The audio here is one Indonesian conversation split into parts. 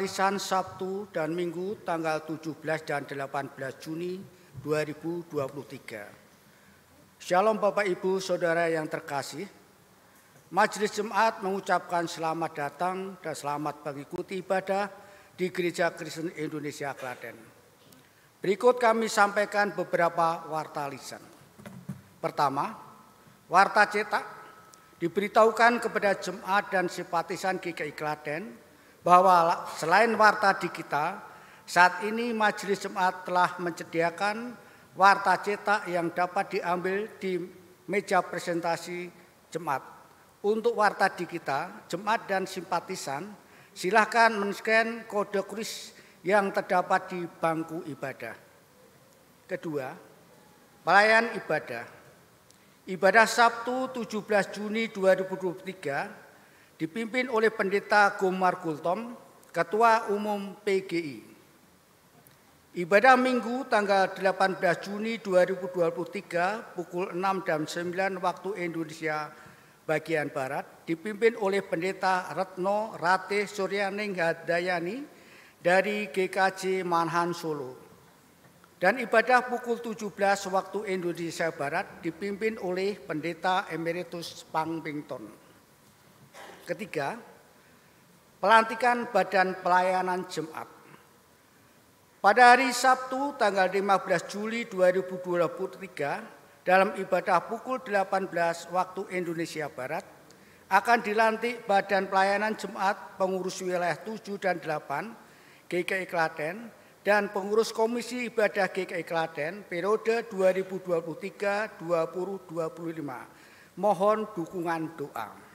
lisan Sabtu dan Minggu tanggal 17 dan 18 Juni 2023. Shalom Bapak Ibu Saudara yang terkasih. Majelis Jemaat mengucapkan selamat datang dan selamat mengikuti ibadah di Gereja Kristen Indonesia Klaten. Berikut kami sampaikan beberapa warta lisan. Pertama, warta cetak diberitahukan kepada jemaat dan simpatisan GKI Klaten bahwa selain warta di kita, saat ini Majelis Jemaat telah menyediakan warta cetak yang dapat diambil di meja presentasi jemaat. Untuk warta di kita, jemaat dan simpatisan silakan men-scan kode QRIS yang terdapat di bangku ibadah. Kedua, pelayan ibadah. Ibadah Sabtu 17 Juni 2023 dipimpin oleh Pendeta Gomar Gultom, Ketua Umum PGI. Ibadah Minggu tanggal 18 Juni 2023 pukul 6 dan 9 waktu Indonesia bagian Barat dipimpin oleh Pendeta Retno Ratih Suryaning Hadayani dari GKJ Manhan Solo. Dan ibadah pukul 17 waktu Indonesia Barat dipimpin oleh Pendeta Emeritus Pangpington. Ketiga, pelantikan Badan Pelayanan Jemaat. Pada hari Sabtu tanggal 15 Juli 2023 dalam ibadah pukul 18 waktu Indonesia Barat akan dilantik Badan Pelayanan Jemaat pengurus wilayah 7 dan 8 GKI Klaten dan pengurus Komisi Ibadah GKI Klaten periode 2023-2025. Mohon dukungan doa.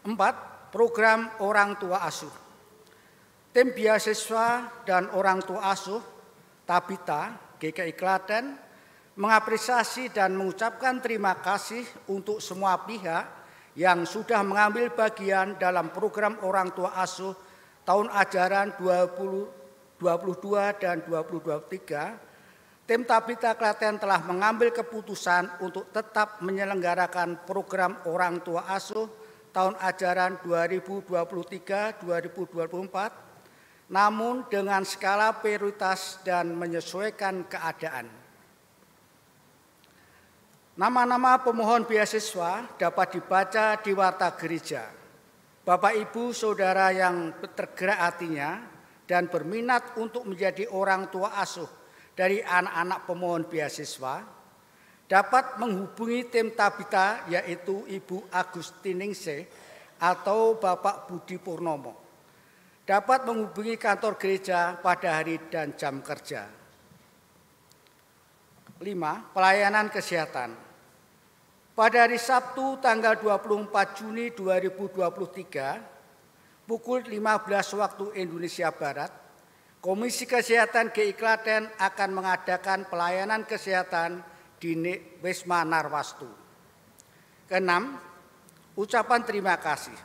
4. Program orang tua asuh. Tim beasiswa dan orang tua asuh Tabita GKI Klaten mengapresiasi dan mengucapkan terima kasih untuk semua pihak yang sudah mengambil bagian dalam program orang tua asuh tahun ajaran 2022 dan 2023. Tim Tabita Klaten telah mengambil keputusan untuk tetap menyelenggarakan program orang tua asuh tahun ajaran 2023-2024, namun dengan skala prioritas dan menyesuaikan keadaan. Nama-nama pemohon beasiswa dapat dibaca di warta gereja. Bapak Ibu Saudara yang tergerak hatinya dan berminat untuk menjadi orang tua asuh dari anak-anak pemohon beasiswa, dapat menghubungi tim Tabita yaitu Ibu Agustiningsih atau Bapak Budi Purnomo. Dapat menghubungi kantor gereja pada hari dan jam kerja. 5. Pelayanan kesehatan. Pada hari Sabtu tanggal 24 Juni 2023 pukul 15 waktu Indonesia Barat, Komisi Kesehatan GKI Klaten akan mengadakan pelayanan kesehatan di Wisma Narwastu. Keenam, ucapan terima kasih.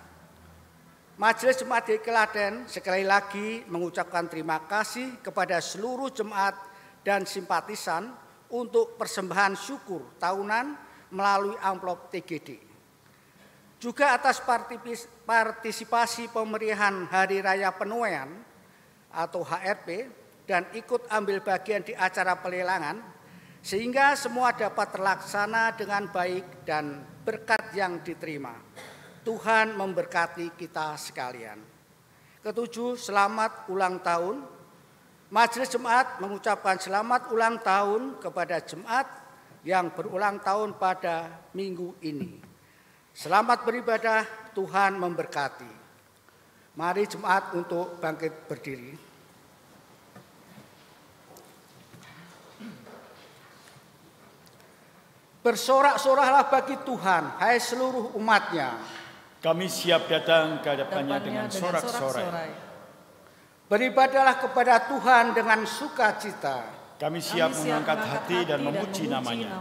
Majelis Jemaat GKI Klaten sekali lagi mengucapkan terima kasih kepada seluruh jemaat dan simpatisan untuk persembahan syukur tahunan melalui amplop TGD. Juga atas partisipasi pemeriahan Hari Raya Penuaian atau HRP dan ikut ambil bagian di acara pelelangan sehingga semua dapat terlaksana dengan baik dan berkat yang diterima. Tuhan memberkati kita sekalian. Ketujuh, selamat ulang tahun. Majelis Jemaat mengucapkan selamat ulang tahun kepada jemaat yang berulang tahun pada minggu ini. Selamat beribadah, Tuhan memberkati. Mari jemaat untuk bangkit berdiri. Bersorak-soraklah bagi Tuhan, hai seluruh umatnya. Kami siap datang ke hadapannya dengan sorak-sorai. Beribadahlah kepada Tuhan dengan sukacita. Kami siap mengangkat hati dan memuji namanya.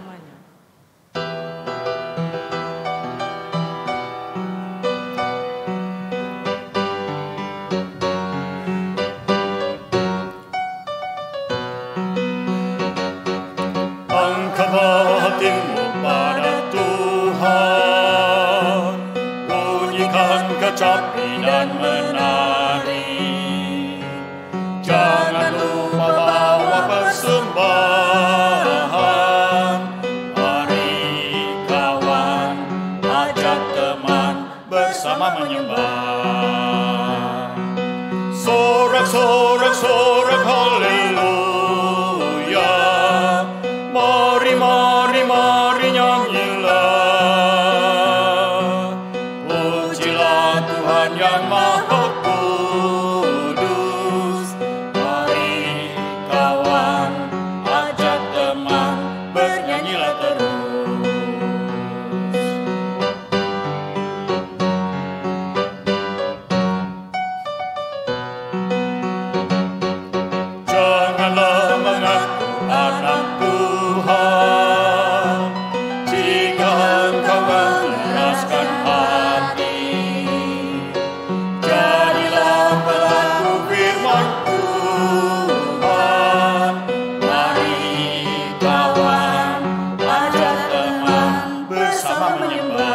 Angkatlah hatimu pada Tuhan, bunyikan kecapi dan menari. menyembah. Sorak-sorak haleluya. Mari nyanyilah. Pujilah Tuhan yang Maha Kudus. Mari kawan, ajak teman, bernyanyilah terus. Janganlah mengaku anak Tuhan jika engkau mengeraskan hati. Jadilah pelaku firman Tuhan. Mari kawan, ajak teman, bersama menyembah.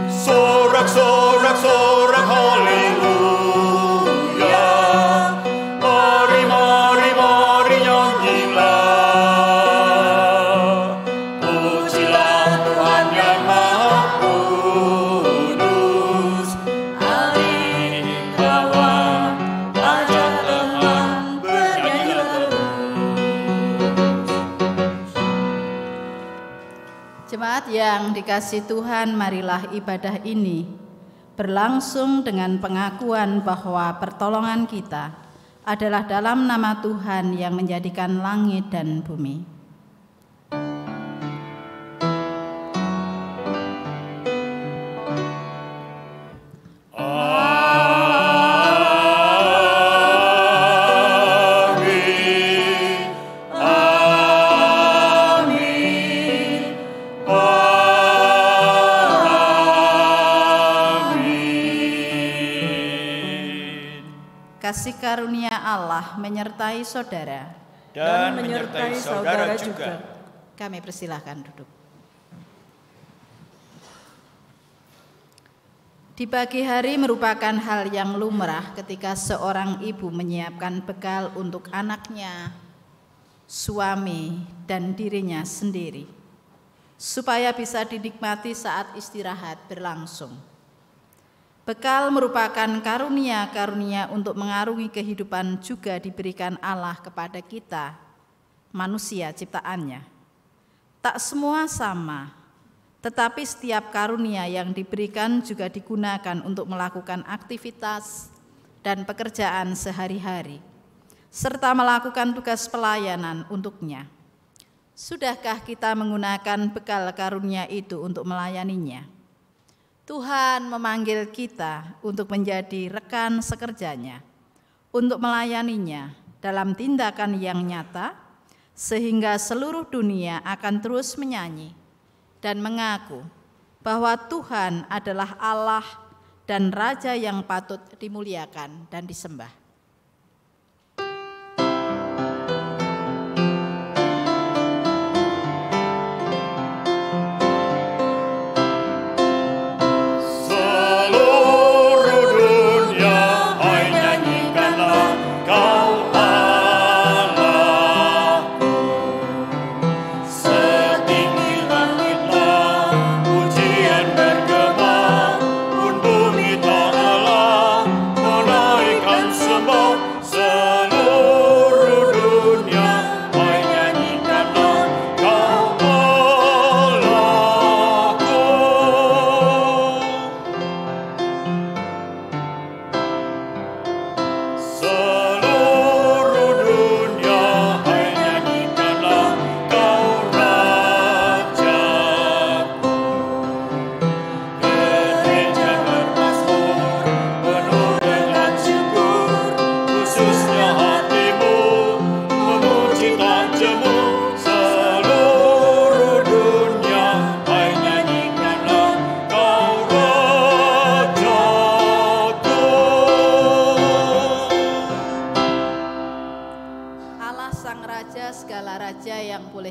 Sorak-sorak haleluya. Mari nyanyilah. Pujilah Tuhan yang Maha Kudus. Mari kawan, ajak teman, bernyanyilah terus. Jemaat yang dikasihi Tuhan, marilah ibadah ini berlangsung dengan pengakuan bahwa pertolongan kita adalah dalam nama Tuhan yang menjadikan langit dan bumi. Kasih karunia Allah menyertai saudara dan menyertai saudara juga. Kami persilahkan duduk. Di pagi hari merupakan hal yang lumrah ketika seorang ibu menyiapkan bekal untuk anaknya, suami, dan dirinya sendiri, supaya bisa dinikmati saat istirahat berlangsung. Bekal merupakan karunia-karunia untuk mengarungi kehidupan juga diberikan Allah kepada kita, manusia ciptaannya. Tak semua sama, tetapi setiap karunia yang diberikan juga digunakan untuk melakukan aktivitas dan pekerjaan sehari-hari, serta melakukan tugas pelayanan untuknya. Sudahkah kita menggunakan bekal karunia itu untuk melayaninya? Tuhan memanggil kita untuk menjadi rekan sekerjanya, untuk melayaninya dalam tindakan yang nyata, sehingga seluruh dunia akan terus menyanyi dan mengaku bahwa Tuhan adalah Allah dan Raja yang patut dimuliakan dan disembah.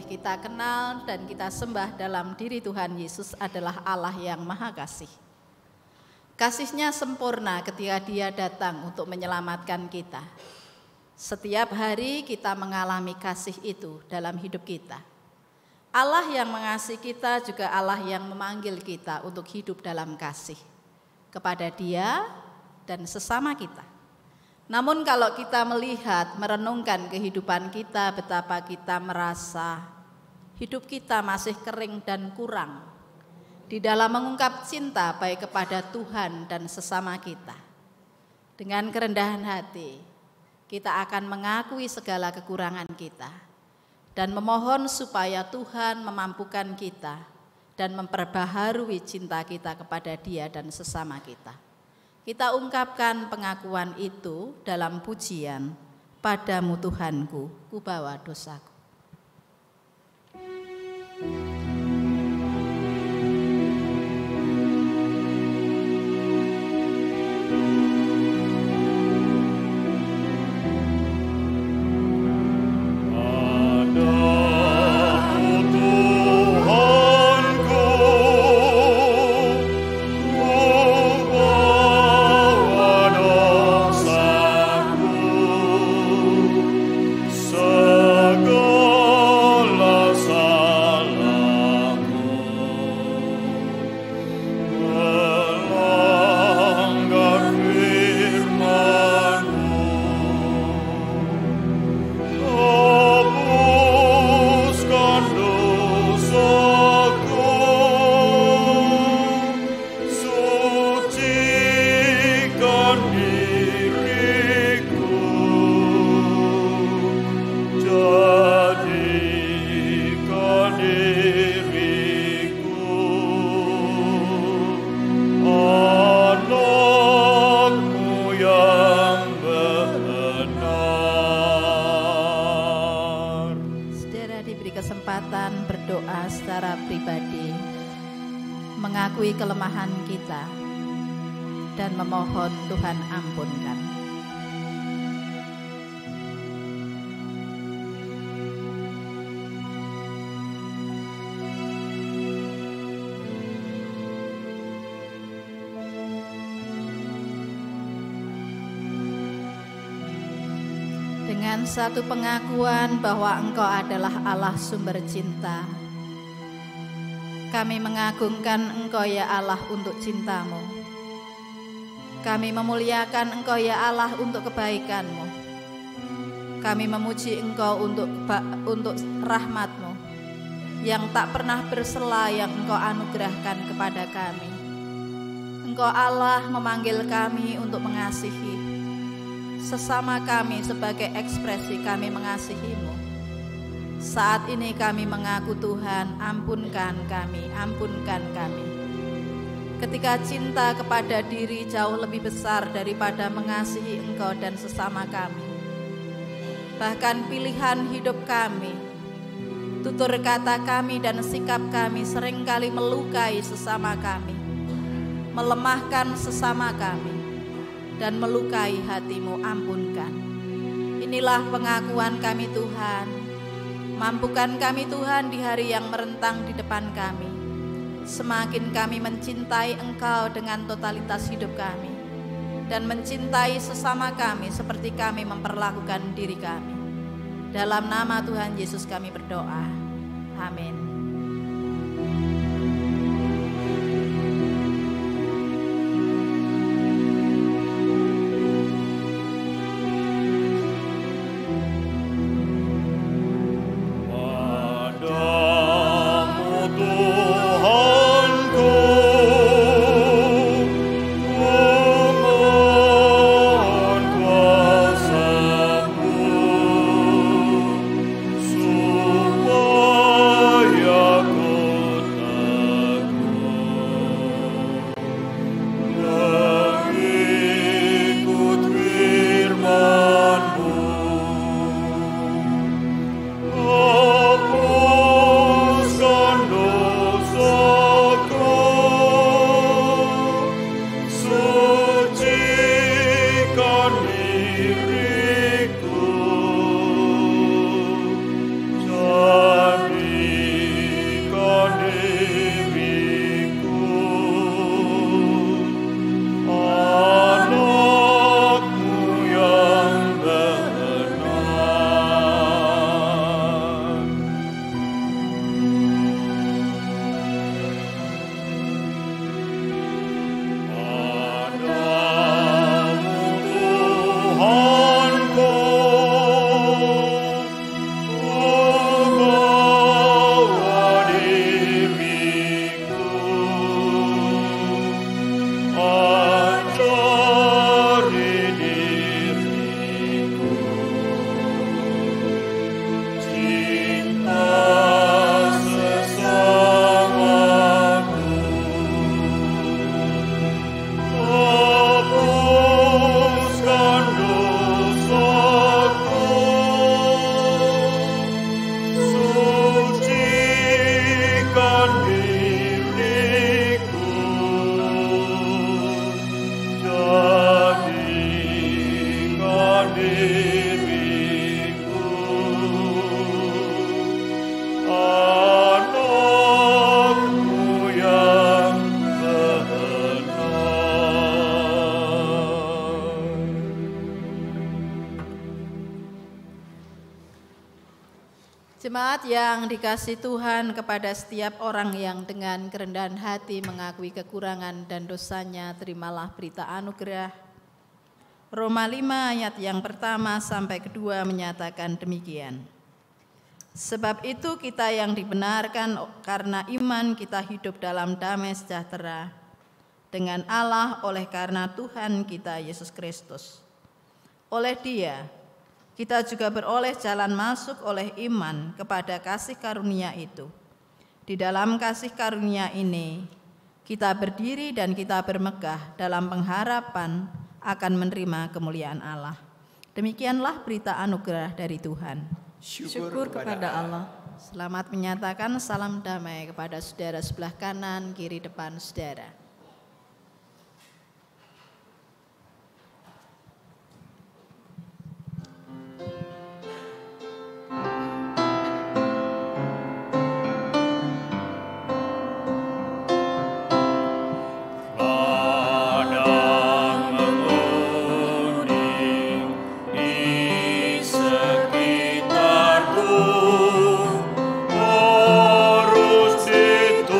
Kita kenal dan kita sembah dalam diri Tuhan Yesus adalah Allah yang Maha Kasih. Kasih-Nya sempurna ketika Dia datang untuk menyelamatkan kita. Setiap hari kita mengalami kasih itu dalam hidup kita. Allah yang mengasihi kita juga Allah yang memanggil kita untuk hidup dalam kasih kepada Dia dan sesama kita. Namun kalau kita melihat, merenungkan kehidupan kita, betapa kita merasa hidup kita masih kering dan kurang di dalam mengungkap cinta baik kepada Tuhan dan sesama kita. Dengan kerendahan hati, kita akan mengakui segala kekurangan kita dan memohon supaya Tuhan memampukan kita dan memperbaharui cinta kita kepada Dia dan sesama kita. Kita ungkapkan pengakuan itu dalam pujian, "Padamu Tuhanku, kubawa dosaku." Mengakui kelemahan kita dan memohon Tuhan ampunkan. Dengan satu pengakuan bahwa Engkau adalah Allah sumber cinta, kami mengagungkan Engkau ya Allah untuk cinta-Mu. Kami memuliakan Engkau ya Allah untuk kebaikan-Mu. Kami memuji Engkau untuk rahmat-Mu yang tak pernah bersela yang Engkau anugerahkan kepada kami. Engkau Allah memanggil kami untuk mengasihi sesama kami sebagai ekspresi kami mengasihi-Mu. Saat ini kami mengaku Tuhan, ampunkan kami, ampunkan kami. Ketika cinta kepada diri jauh lebih besar daripada mengasihi Engkau dan sesama kami. Bahkan pilihan hidup kami, tutur kata kami dan sikap kami seringkali melukai sesama kami, melemahkan sesama kami, dan melukai hati-Mu, ampunkan. Inilah pengakuan kami Tuhan. Mampukan kami Tuhan di hari yang merentang di depan kami. Semakin kami mencintai Engkau dengan totalitas hidup kami dan mencintai sesama kami seperti kami memperlakukan diri kami. Dalam nama Tuhan Yesus kami berdoa. Amin. diriku, anakmu yang benar. Jemaat yang dikasihi Tuhan, kepada setiap orang yang dengan kerendahan hati mengakui kekurangan dan dosanya, terimalah berita anugerah. Roma 5 ayat yang pertama sampai kedua menyatakan demikian. Sebab itu kita yang dibenarkan karena iman, kita hidup dalam damai sejahtera dengan Allah oleh karena Tuhan kita Yesus Kristus. Oleh Dia kita juga beroleh jalan masuk oleh iman kepada kasih karunia itu. Di dalam kasih karunia ini, kita berdiri dan kita bermegah dalam pengharapan akan menerima kemuliaan Allah. Demikianlah berita anugerah dari Tuhan. Syukur kepada Allah. Selamat menyatakan salam damai kepada saudara sebelah kanan, kiri, depan saudara. Harus dituai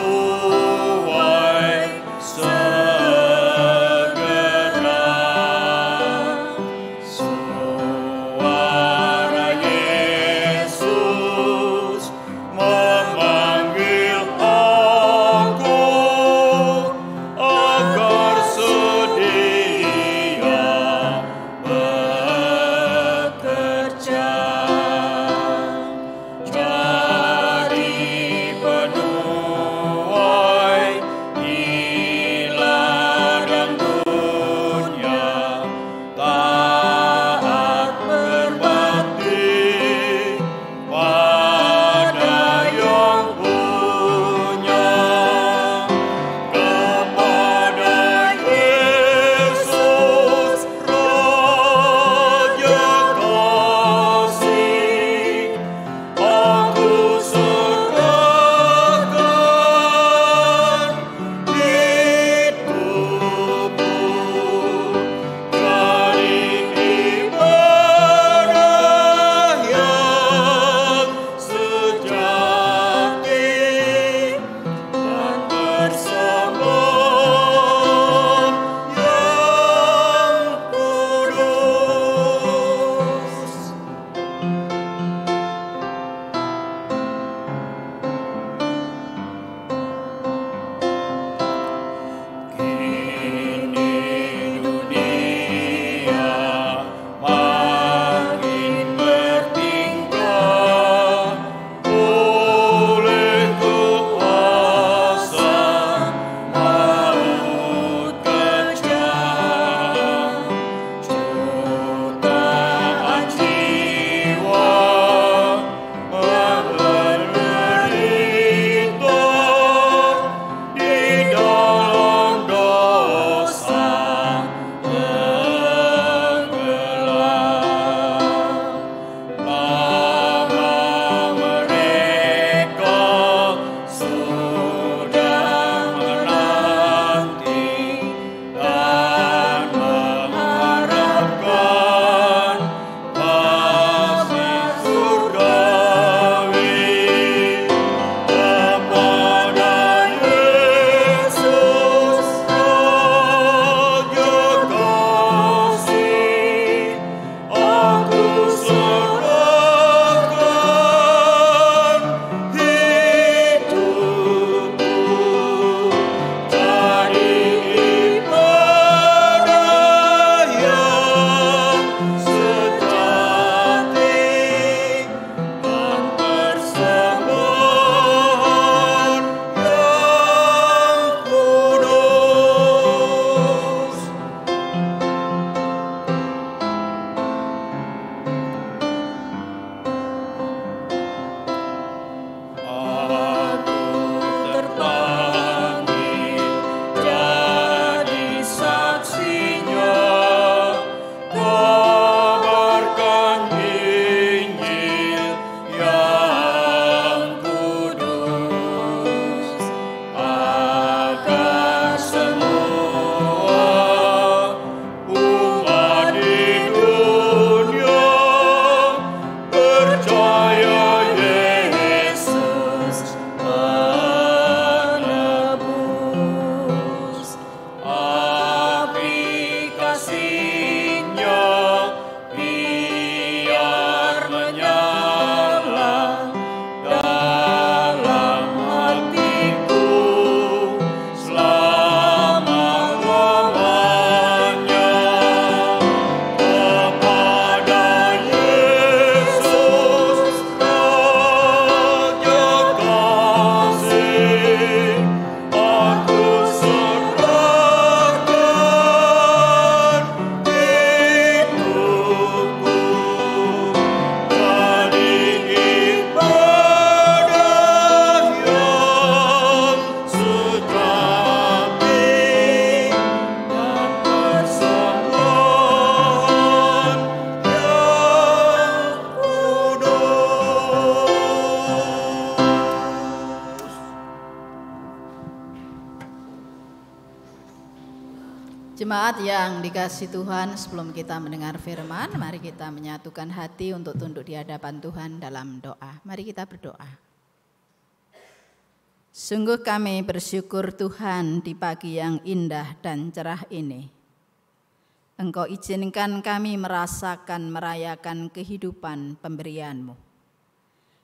Jemaat yang dikasihi Tuhan, sebelum kita mendengar firman, mari kita menyatukan hati untuk tunduk di hadapan Tuhan dalam doa. Mari kita berdoa. Sungguh kami bersyukur Tuhan di pagi yang indah dan cerah ini. Engkau izinkan kami merayakan kehidupan pemberian-Mu.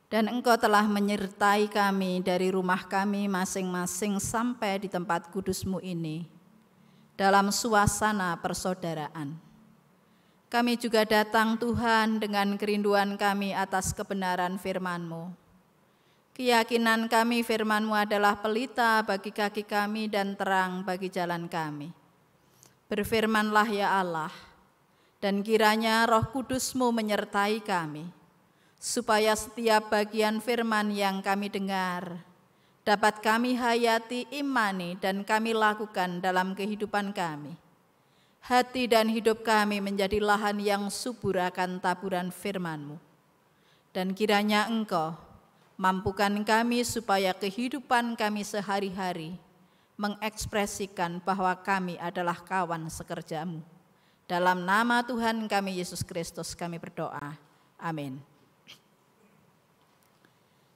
Dan Engkau telah menyertai kami dari rumah kami masing-masing sampai di tempat kudus-Mu ini, dalam suasana persaudaraan. Kami juga datang Tuhan dengan kerinduan kami atas kebenaran firman-Mu. Keyakinan kami firman-Mu adalah pelita bagi kaki kami dan terang bagi jalan kami. Berfirmanlah ya Allah, dan kiranya Roh Kudus-Mu menyertai kami, supaya setiap bagian firman yang kami dengar dapat kami hayati, imani, dan kami lakukan dalam kehidupan kami. Hati dan hidup kami menjadi lahan yang subur akan taburan firman-Mu. Dan kiranya Engkau mampukan kami supaya kehidupan kami sehari-hari mengekspresikan bahwa kami adalah kawan sekerja-Mu. Dalam nama Tuhan kami Yesus Kristus kami berdoa. Amin.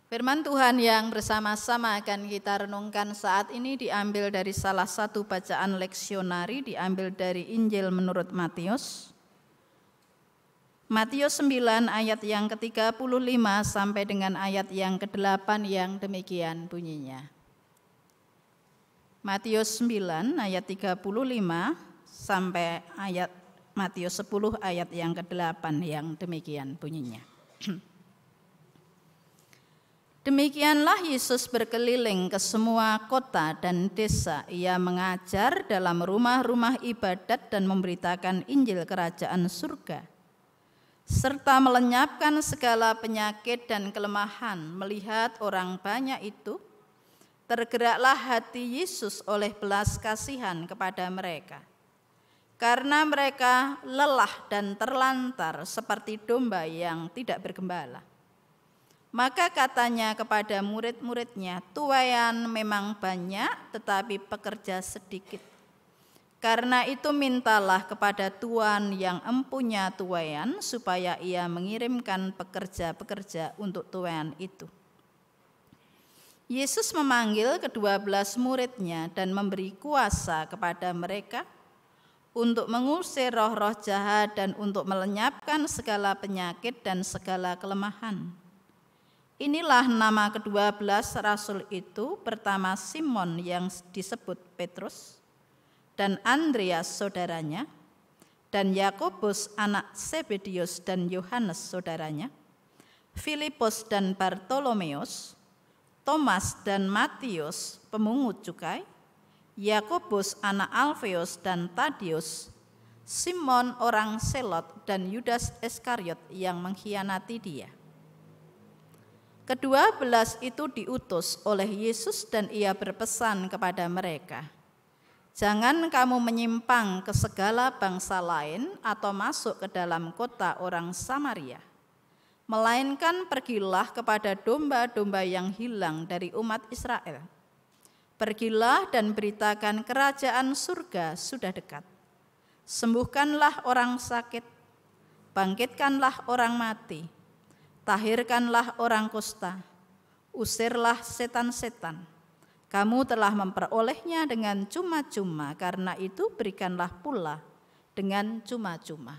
Firman Tuhan yang bersama-sama akan kita renungkan saat ini diambil dari salah satu bacaan leksionari, diambil dari Injil menurut Matius. Matius 9 ayat yang ke-35 sampai dengan ayat yang ke-8 yang demikian bunyinya. Matius 9 ayat 35 sampai ayat Matius 10 ayat yang ke-8 yang demikian bunyinya. Demikianlah Yesus berkeliling ke semua kota dan desa. Ia mengajar dalam rumah-rumah ibadat dan memberitakan Injil Kerajaan Surga, serta melenyapkan segala penyakit dan kelemahan. Melihat orang banyak itu, tergeraklah hati Yesus oleh belas kasihan kepada mereka, karena mereka lelah dan terlantar seperti domba yang tidak bergembala. Maka katanya kepada murid-muridnya, tuaian memang banyak tetapi pekerja sedikit. Karena itu mintalah kepada Tuan yang empunya tuaian supaya ia mengirimkan pekerja-pekerja untuk tuaian itu. Yesus memanggil ke-12 muridnya dan memberi kuasa kepada mereka untuk mengusir roh-roh jahat dan untuk melenyapkan segala penyakit dan segala kelemahan. Inilah nama ke-12 rasul itu, pertama Simon yang disebut Petrus, dan Andreas saudaranya, dan Yakobus anak Zebedius dan Yohanes saudaranya, Filipus dan Bartolomeus, Thomas dan Matius pemungut cukai, Yakobus anak Alfeus dan Tadius, Simon orang Selot, dan Yudas Iskariot yang mengkhianati dia. Ke-12 itu diutus oleh Yesus dan ia berpesan kepada mereka, jangan kamu menyimpang ke segala bangsa lain atau masuk ke dalam kota orang Samaria, melainkan pergilah kepada domba-domba yang hilang dari umat Israel. Pergilah dan beritakan kerajaan surga sudah dekat. Sembuhkanlah orang sakit, bangkitkanlah orang mati, tahirkanlah orang kusta, usirlah setan-setan. Kamu telah memperolehnya dengan cuma-cuma, karena itu berikanlah pula dengan cuma-cuma.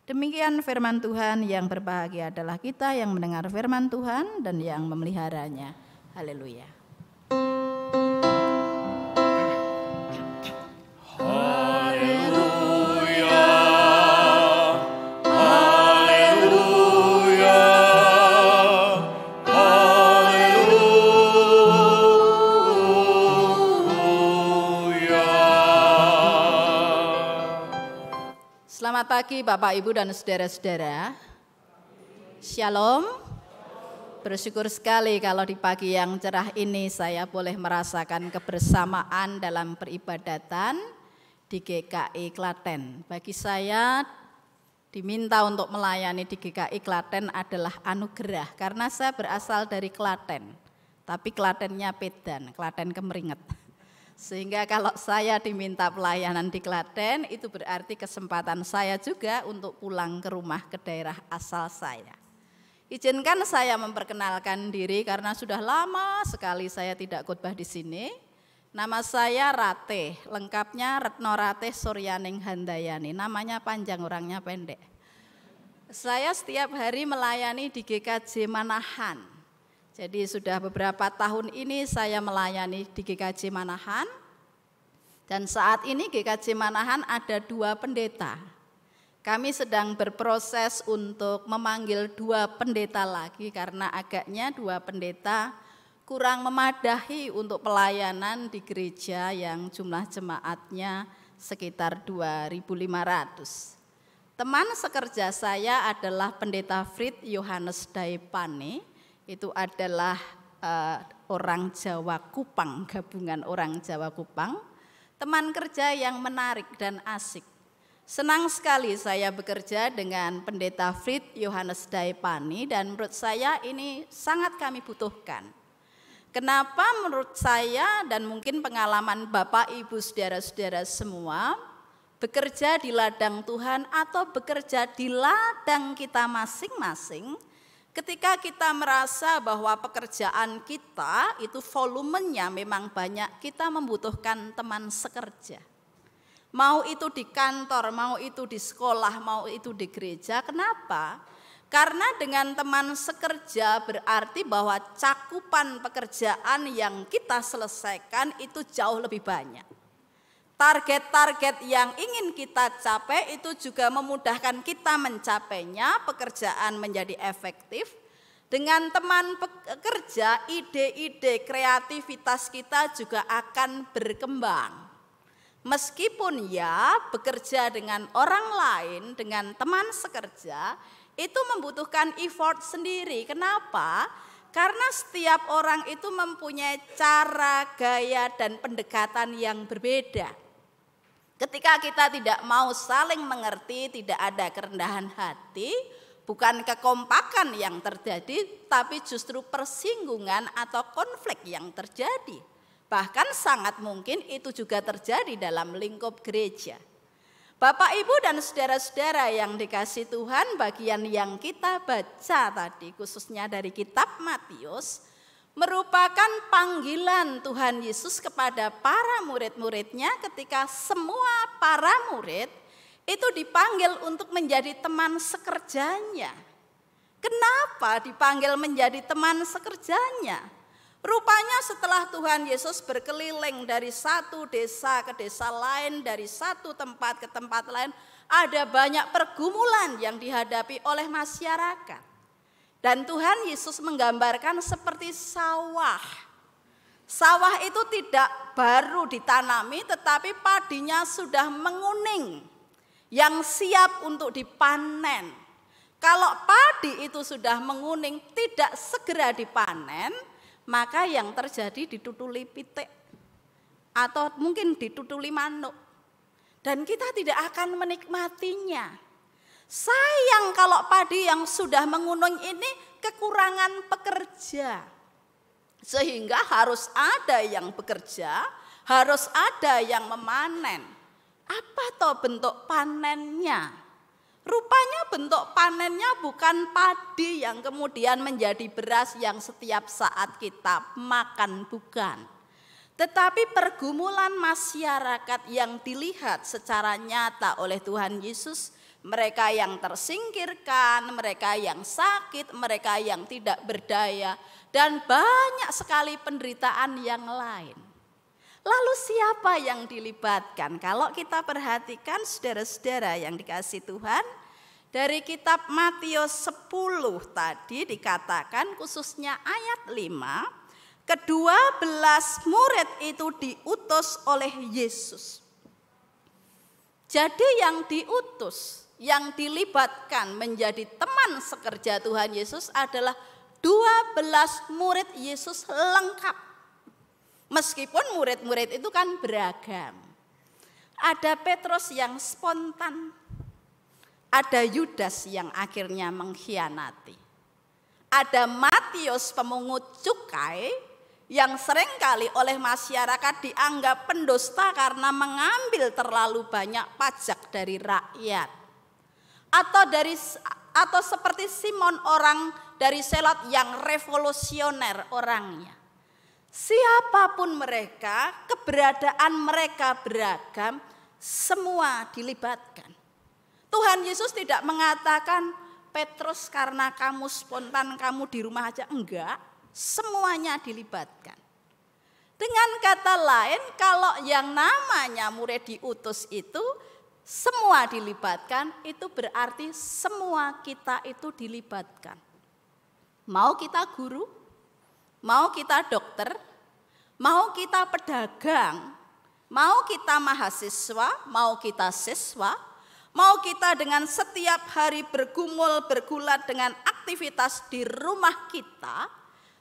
Demikian firman Tuhan. Yang berbahagia adalah kita yang mendengar firman Tuhan dan yang memeliharanya. Haleluya. Selamat pagi Bapak, Ibu, dan saudara-saudara. Shalom. Bersyukur sekali kalau di pagi yang cerah ini saya boleh merasakan kebersamaan dalam peribadatan di GKI Klaten. Bagi saya diminta untuk melayani di GKI Klaten adalah anugerah, karena saya berasal dari Klaten, tapi Klatennya Pedan, Klaten Kemeringet. Sehingga kalau saya diminta pelayanan di Klaten, itu berarti kesempatan saya juga untuk pulang ke rumah ke daerah asal saya. Izinkan saya memperkenalkan diri karena sudah lama sekali saya tidak khotbah di sini. Nama saya Ratih, lengkapnya Retno Ratih Suryaning Handayani. Namanya panjang, orangnya pendek. Saya setiap hari melayani di GKJ Manahan. Jadi sudah beberapa tahun ini saya melayani di GKJ Manahan. Dan saat ini GKJ Manahan ada 2 pendeta. Kami sedang berproses untuk memanggil 2 pendeta lagi karena agaknya 2 pendeta kurang memadahi untuk pelayanan di gereja yang jumlah jemaatnya sekitar 2.500. Teman sekerja saya adalah pendeta Frit Yohanes Daepane. Itu adalah orang Jawa Kupang, gabungan orang Jawa Kupang. Teman kerja yang menarik dan asik. Senang sekali saya bekerja dengan pendeta Frit Yohanes Daepane dan menurut saya ini sangat kami butuhkan. Kenapa menurut saya dan mungkin pengalaman Bapak, Ibu, saudara-saudara semua, bekerja di ladang Tuhan atau bekerja di ladang kita masing-masing, ketika kita merasa bahwa pekerjaan kita itu volumenya memang banyak, kita membutuhkan teman sekerja. Mau itu di kantor, mau itu di sekolah, mau itu di gereja. Kenapa? Karena dengan teman sekerja berarti bahwa cakupan pekerjaan yang kita selesaikan itu jauh lebih banyak. Target-target yang ingin kita capai itu juga memudahkan kita mencapainya, pekerjaan menjadi efektif. Dengan teman pekerja, ide-ide kreativitas kita juga akan berkembang. Meskipun ya bekerja dengan orang lain, dengan teman sekerja, itu membutuhkan effort sendiri. Kenapa? Karena setiap orang itu mempunyai cara, gaya, dan pendekatan yang berbeda. Ketika kita tidak mau saling mengerti, tidak ada kerendahan hati, bukan kekompakan yang terjadi, tapi justru persinggungan atau konflik yang terjadi. Bahkan sangat mungkin itu juga terjadi dalam lingkup gereja. Bapak, Ibu, dan saudara-saudara yang dikasihi Tuhan, bagian yang kita baca tadi khususnya dari kitab Matius, merupakan panggilan Tuhan Yesus kepada para murid-muridnya ketika semua para murid itu dipanggil untuk menjadi teman sekerjanya. Kenapa dipanggil menjadi teman sekerjanya? Rupanya setelah Tuhan Yesus berkeliling dari satu desa ke desa lain, dari satu tempat ke tempat lain, ada banyak pergumulan yang dihadapi oleh masyarakat. Dan Tuhan Yesus menggambarkan seperti sawah. Sawah itu tidak baru ditanami tetapi padinya sudah menguning, yang siap untuk dipanen. Kalau padi itu sudah menguning tidak segera dipanen, maka yang terjadi ditutuli pitik atau mungkin ditutuli manuk. Dan kita tidak akan menikmatinya. Sayang kalau padi yang sudah menguning ini kekurangan pekerja. Sehingga harus ada yang bekerja, harus ada yang memanen. Apa toh bentuk panennya? Rupanya bentuk panennya bukan padi yang kemudian menjadi beras yang setiap saat kita makan, bukan. Tetapi pergumulan masyarakat yang dilihat secara nyata oleh Tuhan Yesus, mereka yang tersingkirkan, mereka yang sakit, mereka yang tidak berdaya, dan banyak sekali penderitaan yang lain. Lalu siapa yang dilibatkan? Kalau kita perhatikan saudara-saudara yang dikasihi Tuhan, dari kitab Matius 10 tadi dikatakan khususnya ayat 5, ke-12 murid itu diutus oleh Yesus. Jadi yang diutus, yang dilibatkan menjadi teman sekerja Tuhan Yesus adalah 12 murid Yesus lengkap. Meskipun murid-murid itu kan beragam. Ada Petrus yang spontan, ada Yudas yang akhirnya mengkhianati. Ada Matius pemungut cukai yang seringkali oleh masyarakat dianggap pendusta karena mengambil terlalu banyak pajak dari rakyat. Atau seperti Simon, orang dari Selot yang revolusioner orangnya. Siapapun mereka, keberadaan mereka beragam, semua dilibatkan. Tuhan Yesus tidak mengatakan, Petrus karena kamu spontan, kamu di rumah aja. Enggak, semuanya dilibatkan. Dengan kata lain, kalau yang namanya murid diutus itu, semua dilibatkan, itu berarti semua kita itu dilibatkan. Mau kita guru, mau kita dokter, mau kita pedagang, mau kita mahasiswa, mau kita siswa, mau kita dengan setiap hari bergumul, bergulat dengan aktivitas di rumah kita,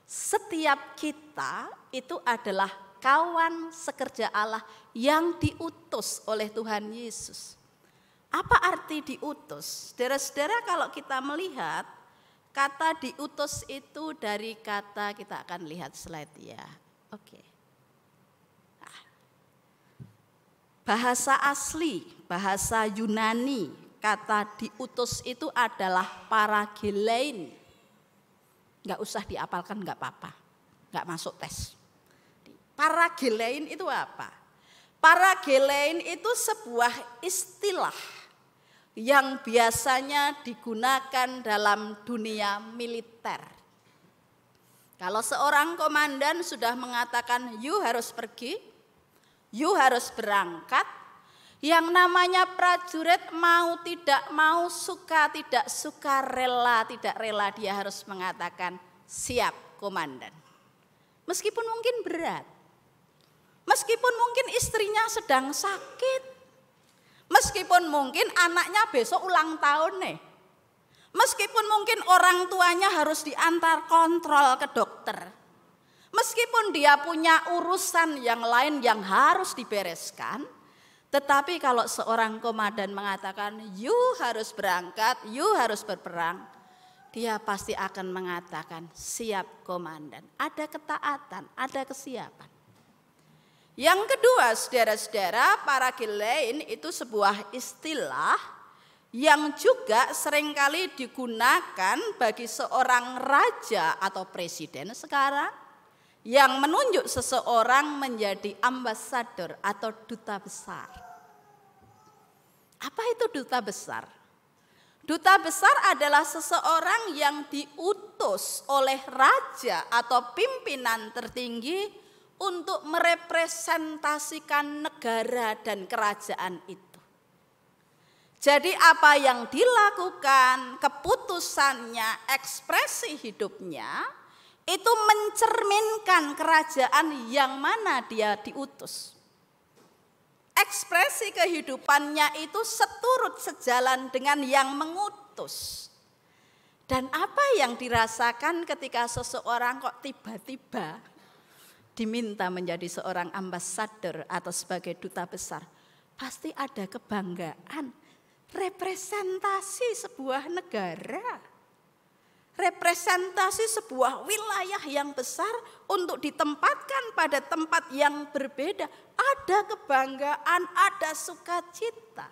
setiap kita itu adalah kawan sekerja Allah yang diutus oleh Tuhan Yesus. Apa arti diutus? Saudara-saudara, kalau kita melihat kata diutus itu dari kata, kita akan lihat slide ya. Oke. Bahasa asli, bahasa Yunani, kata diutus itu adalah paragelein. Enggak usah diapalkan, enggak apa-apa. Enggak masuk tes. Paragelein itu apa? Paragelein itu sebuah istilah yang biasanya digunakan dalam dunia militer. Kalau seorang komandan sudah mengatakan you harus pergi, you harus berangkat, yang namanya prajurit mau tidak mau, suka tidak suka, rela tidak rela, dia harus mengatakan siap komandan. Meskipun mungkin berat, meskipun mungkin istrinya sedang sakit, meskipun mungkin anaknya besok ulang tahun nih, meskipun mungkin orang tuanya harus diantar kontrol ke dokter, meskipun dia punya urusan yang lain yang harus dibereskan, tetapi kalau seorang komandan mengatakan you harus berangkat, you harus berperang, dia pasti akan mengatakan siap komandan. Ada ketaatan, ada kesiapan. Yang kedua, saudara-saudara, paragelein itu sebuah istilah yang juga seringkali digunakan bagi seorang raja atau presiden sekarang yang menunjuk seseorang menjadi ambasador atau duta besar. Apa itu duta besar? Duta besar adalah seseorang yang diutus oleh raja atau pimpinan tertinggi untuk merepresentasikan negara dan kerajaan itu. Jadi apa yang dilakukan, keputusannya, ekspresi hidupnya, itu mencerminkan kerajaan yang mana dia diutus. Ekspresi kehidupannya itu seturut sejalan dengan yang mengutus. Dan apa yang dirasakan ketika seseorang kok tiba-tiba diminta menjadi seorang ambasador atau sebagai duta besar? Pasti ada kebanggaan, representasi sebuah negara. Representasi sebuah wilayah yang besar untuk ditempatkan pada tempat yang berbeda. Ada kebanggaan, ada sukacita.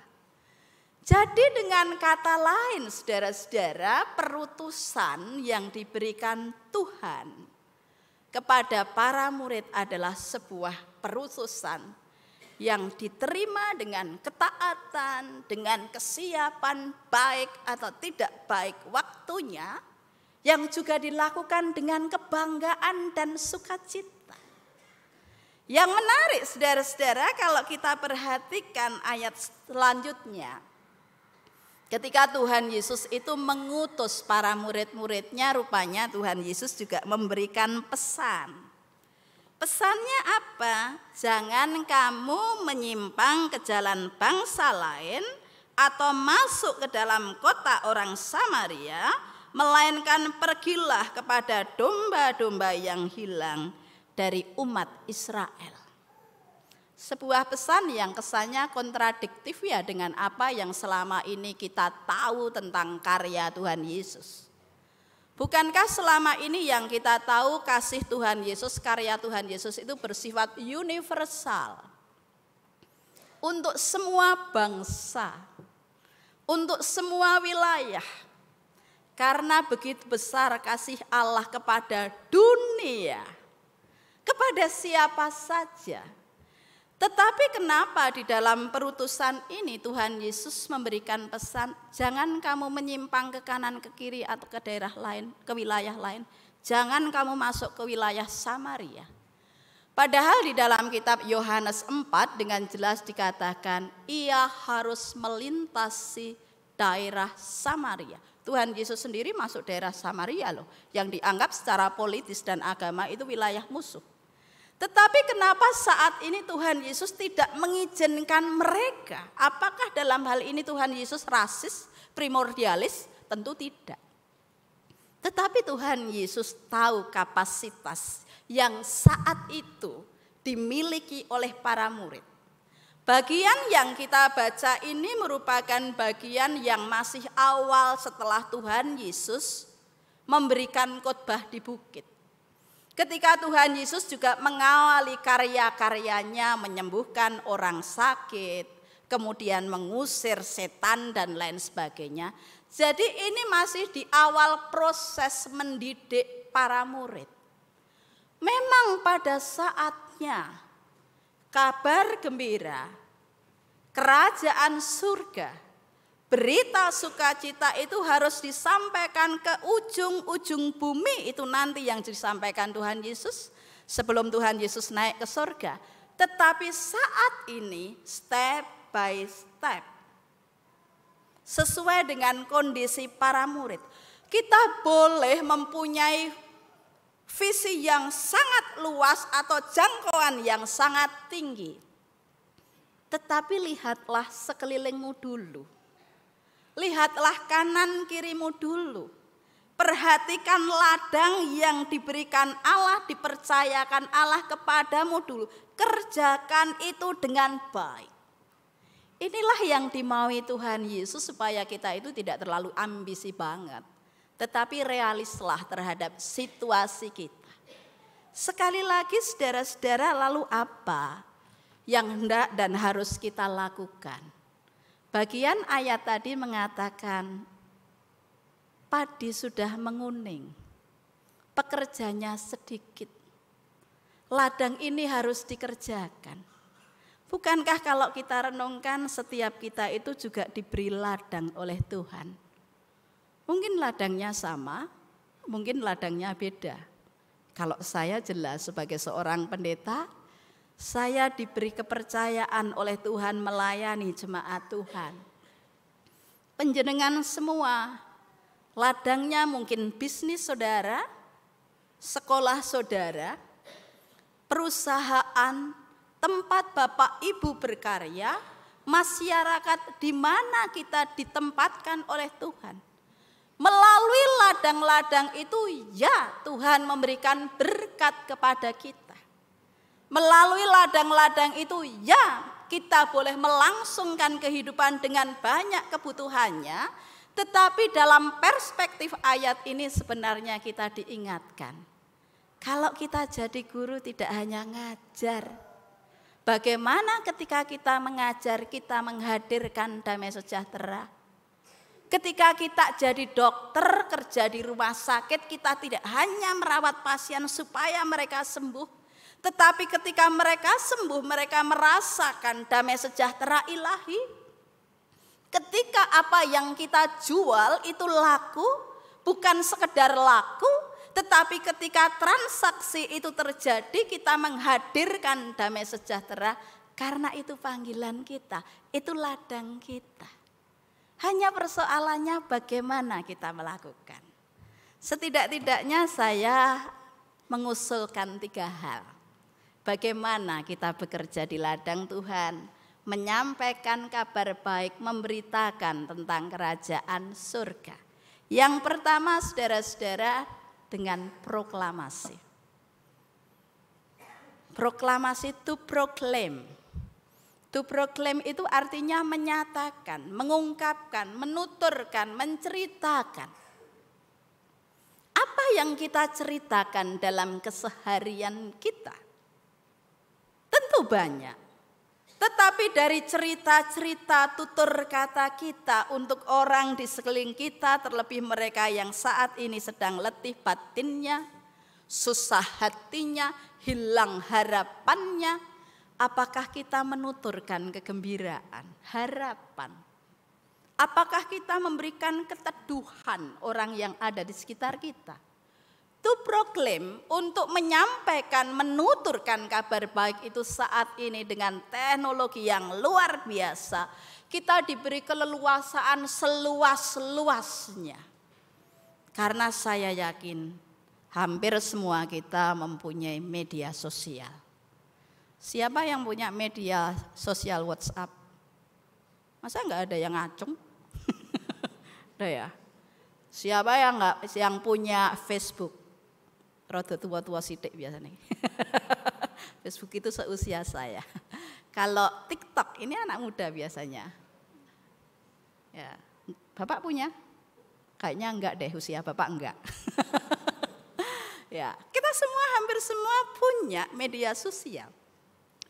Jadi dengan kata lain, saudara-saudara, perutusan yang diberikan Tuhan kepada para murid adalah sebuah perutusan yang diterima dengan ketaatan, dengan kesiapan baik atau tidak baik waktunya, yang juga dilakukan dengan kebanggaan dan sukacita. Yang menarik saudara-saudara kalau kita perhatikan ayat selanjutnya. Ketika Tuhan Yesus itu mengutus para murid-muridnya, rupanya Tuhan Yesus juga memberikan pesan. Pesannya apa? Jangan kamu menyimpang ke jalan bangsa lain atau masuk ke dalam kota orang Samaria, melainkan pergilah kepada domba-domba yang hilang dari umat Israel. Sebuah pesan yang kesannya kontradiktif ya dengan apa yang selama ini kita tahu tentang karya Tuhan Yesus. Bukankah selama ini yang kita tahu kasih Tuhan Yesus, karya Tuhan Yesus itu bersifat universal. Untuk semua bangsa, untuk semua wilayah. Karena begitu besar kasih Allah kepada dunia, kepada siapa saja. Tetapi kenapa di dalam perutusan ini Tuhan Yesus memberikan pesan, jangan kamu menyimpang ke kanan, ke kiri atau ke daerah lain, ke wilayah lain. Jangan kamu masuk ke wilayah Samaria. Padahal di dalam kitab Yohanes 4 dengan jelas dikatakan ia harus melintasi daerah Samaria. Tuhan Yesus sendiri masuk daerah Samaria loh, yang dianggap secara politis dan agama itu wilayah musuh. Tetapi kenapa saat ini Tuhan Yesus tidak mengizinkan mereka? Apakah dalam hal ini Tuhan Yesus rasis, primordialis? Tentu tidak. Tetapi Tuhan Yesus tahu kapasitas yang saat itu dimiliki oleh para murid. Bagian yang kita baca ini merupakan bagian yang masih awal setelah Tuhan Yesus memberikan khotbah di bukit. Ketika Tuhan Yesus juga mengawali karya-karyanya, menyembuhkan orang sakit, kemudian mengusir setan dan lain sebagainya. Jadi ini masih di awal proses mendidik para murid. Memang pada saatnya kabar gembira, kerajaan surga, berita sukacita itu harus disampaikan ke ujung-ujung bumi. Itu nanti yang disampaikan Tuhan Yesus sebelum Tuhan Yesus naik ke surga. Tetapi saat ini step by step, sesuai dengan kondisi para murid. Kita boleh mempunyai visi yang sangat luas atau jangkauan yang sangat tinggi. Tetapi lihatlah sekelilingmu dulu. Lihatlah kanan kirimu dulu. Perhatikan ladang yang diberikan Allah, dipercayakan Allah kepadamu dulu. Kerjakan itu dengan baik. Inilah yang dimaui Tuhan Yesus supaya kita itu tidak terlalu ambisi banget. Tetapi realislah terhadap situasi kita. Sekali lagi saudara-saudara, lalu apa yang hendak dan harus kita lakukan? Bagian ayat tadi mengatakan padi sudah menguning, pekerjanya sedikit. Ladang ini harus dikerjakan. Bukankah kalau kita renungkan setiap kita itu juga diberi ladang oleh Tuhan? Mungkin ladangnya sama, mungkin ladangnya beda. Kalau saya jelas sebagai seorang pendeta, saya diberi kepercayaan oleh Tuhan melayani jemaat Tuhan. Panjenengan semua, ladangnya mungkin bisnis saudara, sekolah saudara, perusahaan, tempat Bapak Ibu berkarya, masyarakat di mana kita ditempatkan oleh Tuhan. Melalui ladang-ladang itu ya Tuhan memberikan berkat kepada kita. Melalui ladang-ladang itu ya kita boleh melangsungkan kehidupan dengan banyak kebutuhannya. Tetapi dalam perspektif ayat ini sebenarnya kita diingatkan. Kalau kita jadi guru tidak hanya ngajar. Bagaimana ketika kita mengajar kita menghadirkan damai sejahtera? Ketika kita jadi dokter, kerja di rumah sakit, kita tidak hanya merawat pasien supaya mereka sembuh. Tetapi ketika mereka sembuh, mereka merasakan damai sejahtera ilahi. Ketika apa yang kita jual itu laku, bukan sekedar laku, tetapi ketika transaksi itu terjadi, kita menghadirkan damai sejahtera. Karena itu panggilan kita, itu ladang kita. Hanya persoalannya bagaimana kita melakukan. Setidak-tidaknya saya mengusulkan 3 hal. Bagaimana kita bekerja di ladang Tuhan, menyampaikan kabar baik, memberitakan tentang kerajaan surga. Yang pertama saudara-saudara dengan proklamasi. Proklamasi to proclaim. To proclaim itu artinya menyatakan, mengungkapkan, menuturkan, menceritakan. yang kita ceritakan dalam keseharian kita? Tentu banyak. Tetapi dari cerita-cerita tutur kata kita untuk orang di sekeliling kita, terlebih mereka yang saat ini sedang letih batinnya, susah hatinya, hilang harapannya, apakah kita menuturkan kegembiraan, harapan? Apakah kita memberikan keteduhan orang yang ada di sekitar kita? To proclaim, untuk menyampaikan, menuturkan kabar baik itu saat ini dengan teknologi yang luar biasa. Kita diberi keleluasaan seluas-luasnya. Karena saya yakin hampir semua kita mempunyai media sosial. Siapa yang punya media sosial WhatsApp? Masa enggak ada yang ngacung? Ada ya? Siapa yang punya Facebook? Rada tua-tua sidik biasanya. Facebook itu seusia saya. Kalau TikTok ini anak muda biasanya. Ya, Bapak punya? Kayaknya enggak deh, usia Bapak enggak. Ya, kita semua hampir semua punya media sosial.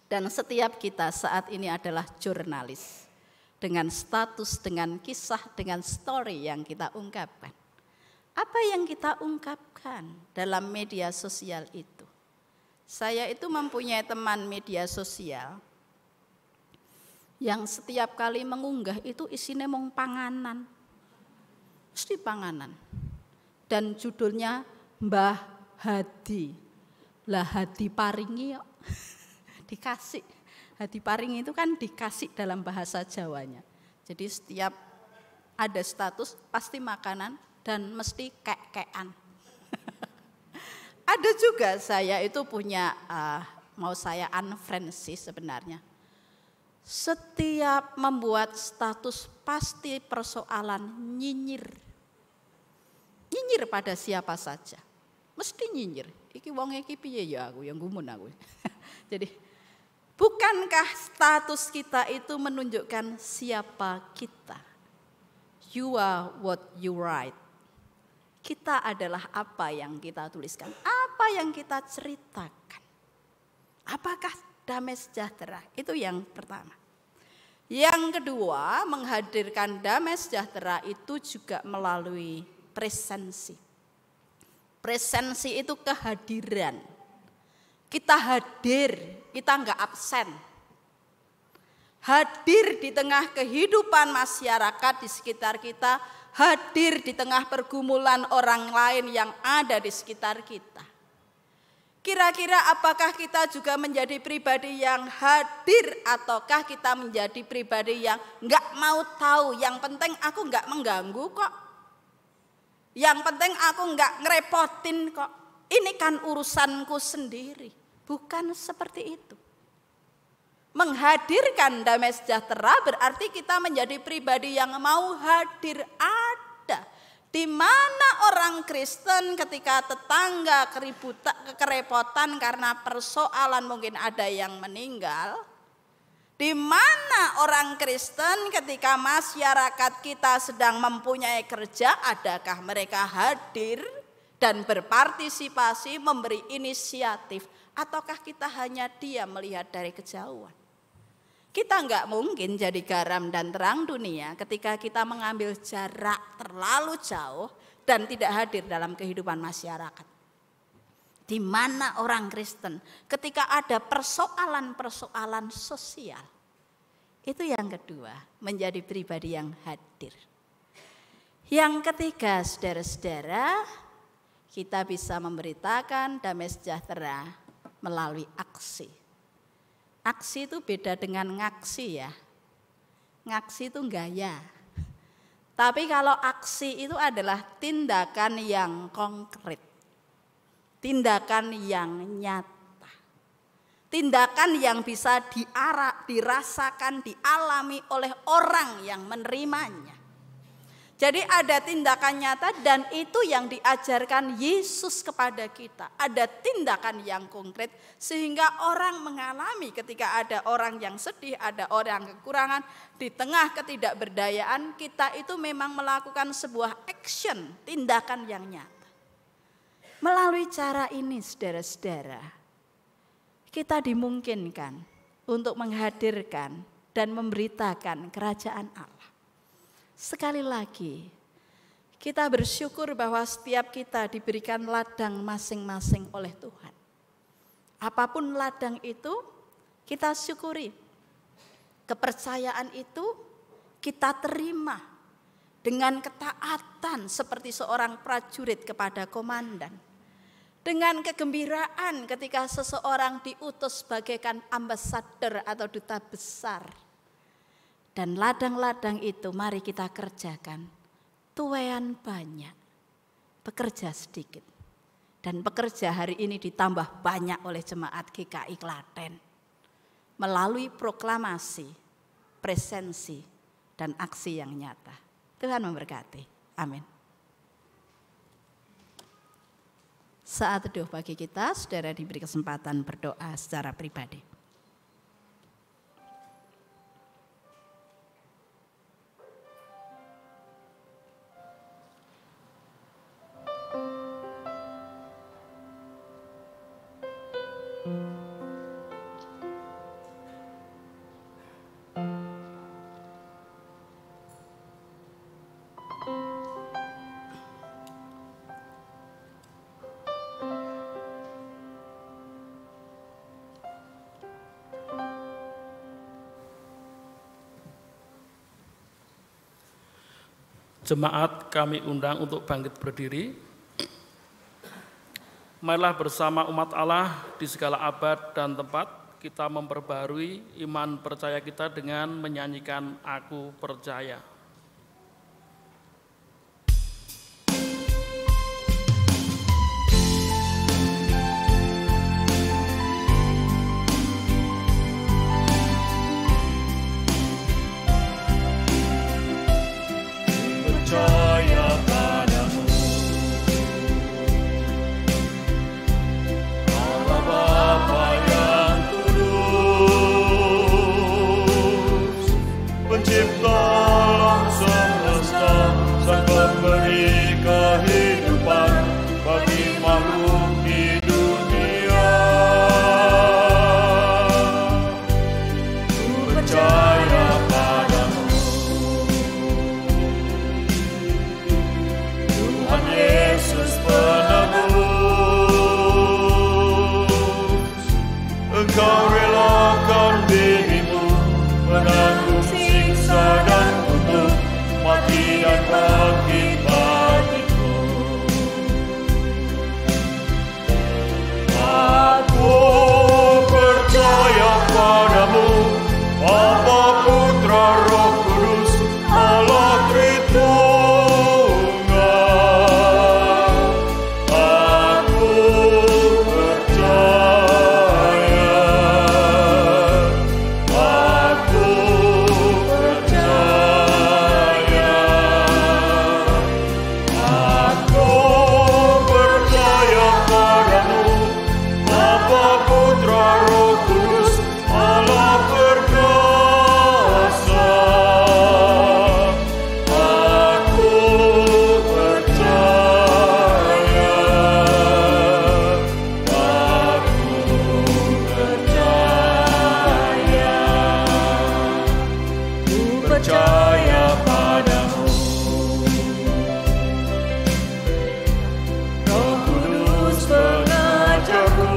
Dan setiap kita saat ini adalah jurnalis. Dengan status, dengan kisah, dengan story yang kita ungkapkan. Apa yang kita ungkapkan dalam media sosial itu? Saya itu mempunyai teman media sosial yang setiap kali mengunggah itu isinya mong panganan. Mesti panganan. Dan judulnya Mbah Hadi. Lah Hadi paringi yuk. Dikasih. Hadi paringi itu kan dikasih dalam bahasa Jawanya. Jadi setiap ada status pasti makanan dan mesti kek-kekan. Ada juga saya itu punya, mau saya unfriend sih sebenarnya. Setiap membuat status pasti persoalan nyinyir. Nyinyir pada siapa saja. Mesti nyinyir. Iki wong iki piye ya aku yang gumun aku. Jadi bukankah status kita itu menunjukkan siapa kita? You are what you write. Kita adalah apa yang kita tuliskan, apa yang kita ceritakan. Apakah damai sejahtera? Itu yang pertama. Yang kedua, menghadirkan damai sejahtera itu juga melalui presensi. Presensi itu kehadiran. Kita hadir, kita enggak absen. Hadir di tengah kehidupan masyarakat di sekitar kita, hadir di tengah pergumulan orang lain yang ada di sekitar kita. Kira-kira apakah kita juga menjadi pribadi yang hadir ataukah kita menjadi pribadi yang enggak mau tahu, yang penting aku enggak mengganggu kok. Yang penting aku enggak ngerepotin kok. Ini kan urusanku sendiri. Bukan seperti itu. Menghadirkan damai sejahtera berarti kita menjadi pribadi yang mau hadir ada. Di mana orang Kristen ketika tetangga kerepotan karena persoalan mungkin ada yang meninggal. Di mana orang Kristen ketika masyarakat kita sedang mempunyai kerja, adakah mereka hadir dan berpartisipasi memberi inisiatif? Ataukah kita hanya diam melihat dari kejauhan? Kita enggak mungkin jadi garam dan terang dunia ketika kita mengambil jarak terlalu jauh dan tidak hadir dalam kehidupan masyarakat. Di mana orang Kristen ketika ada persoalan-persoalan sosial. Itu yang kedua, menjadi pribadi yang hadir. Yang ketiga, saudara-saudara, kita bisa memberitakan damai sejahtera melalui aksi. Aksi itu beda dengan ngaksi ya. Ngaksi itu gaya. Tapi kalau aksi itu adalah tindakan yang konkret. Tindakan yang nyata. Tindakan yang bisa dirasakan, dialami oleh orang yang menerimanya. Jadi ada tindakan nyata dan itu yang diajarkan Yesus kepada kita. Ada tindakan yang konkret sehingga orang mengalami ketika ada orang yang sedih, ada orang yang kekurangan. Di tengah ketidakberdayaan kita itu memang melakukan sebuah action, tindakan yang nyata. Melalui cara ini, saudara-saudara, kita dimungkinkan untuk menghadirkan dan memberitakan kerajaan Allah. Sekali lagi, kita bersyukur bahwa setiap kita diberikan ladang masing-masing oleh Tuhan. Apapun ladang itu, kita syukuri. Kepercayaan itu kita terima dengan ketaatan seperti seorang prajurit kepada komandan. Dengan kegembiraan ketika seseorang diutus bagaikan ambasador atau duta besar. Dan ladang-ladang itu mari kita kerjakan. Tuaian banyak, pekerja sedikit. Dan pekerja hari ini ditambah banyak oleh jemaat GKI Klaten. Melalui proklamasi, presensi, dan aksi yang nyata. Tuhan memberkati. Amin. Saat teduh bagi kita, saudara diberi kesempatan berdoa secara pribadi. Jemaat kami undang untuk bangkit berdiri. Marilah bersama umat Allah di segala abad dan tempat kita memperbarui iman percaya kita dengan menyanyikan Aku Percaya. Percaya padamu, Allah Bapa yang kudus, pencipta alam semesta, sang pemberi kehidupan bagi makhluk di dunia. Ku percaya padamu, Tuhan Yesus penebus. Engkau relakan dirimu menanggung siksa dan kutuk, mati dan bangkit bagiku. Aku percaya padamu, Bapa, Putra, Roh Kudus, Allah Tritunggal. Aku percaya, aku percaya, aku percaya padamu, Bapa, Putra, Roh Kudus, Allah perkasa. Aku percaya, ku percaya padamu. Roh Kudus pengajarku,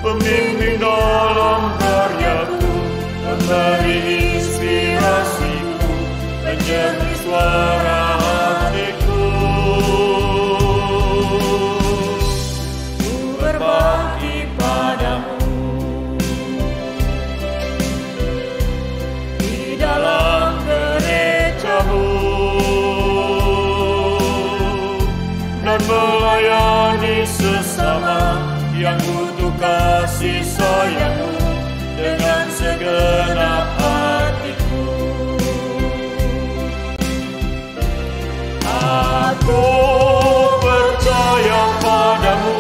pemimpin dalam karyaku, memberi inspirasiku, menjadi suara hatiku. Ku berbakti padamu di dalam gerejamu dan melayani sesama yang butuh kasih sayangmu dengan segenap hatiku. Aku percaya padamu,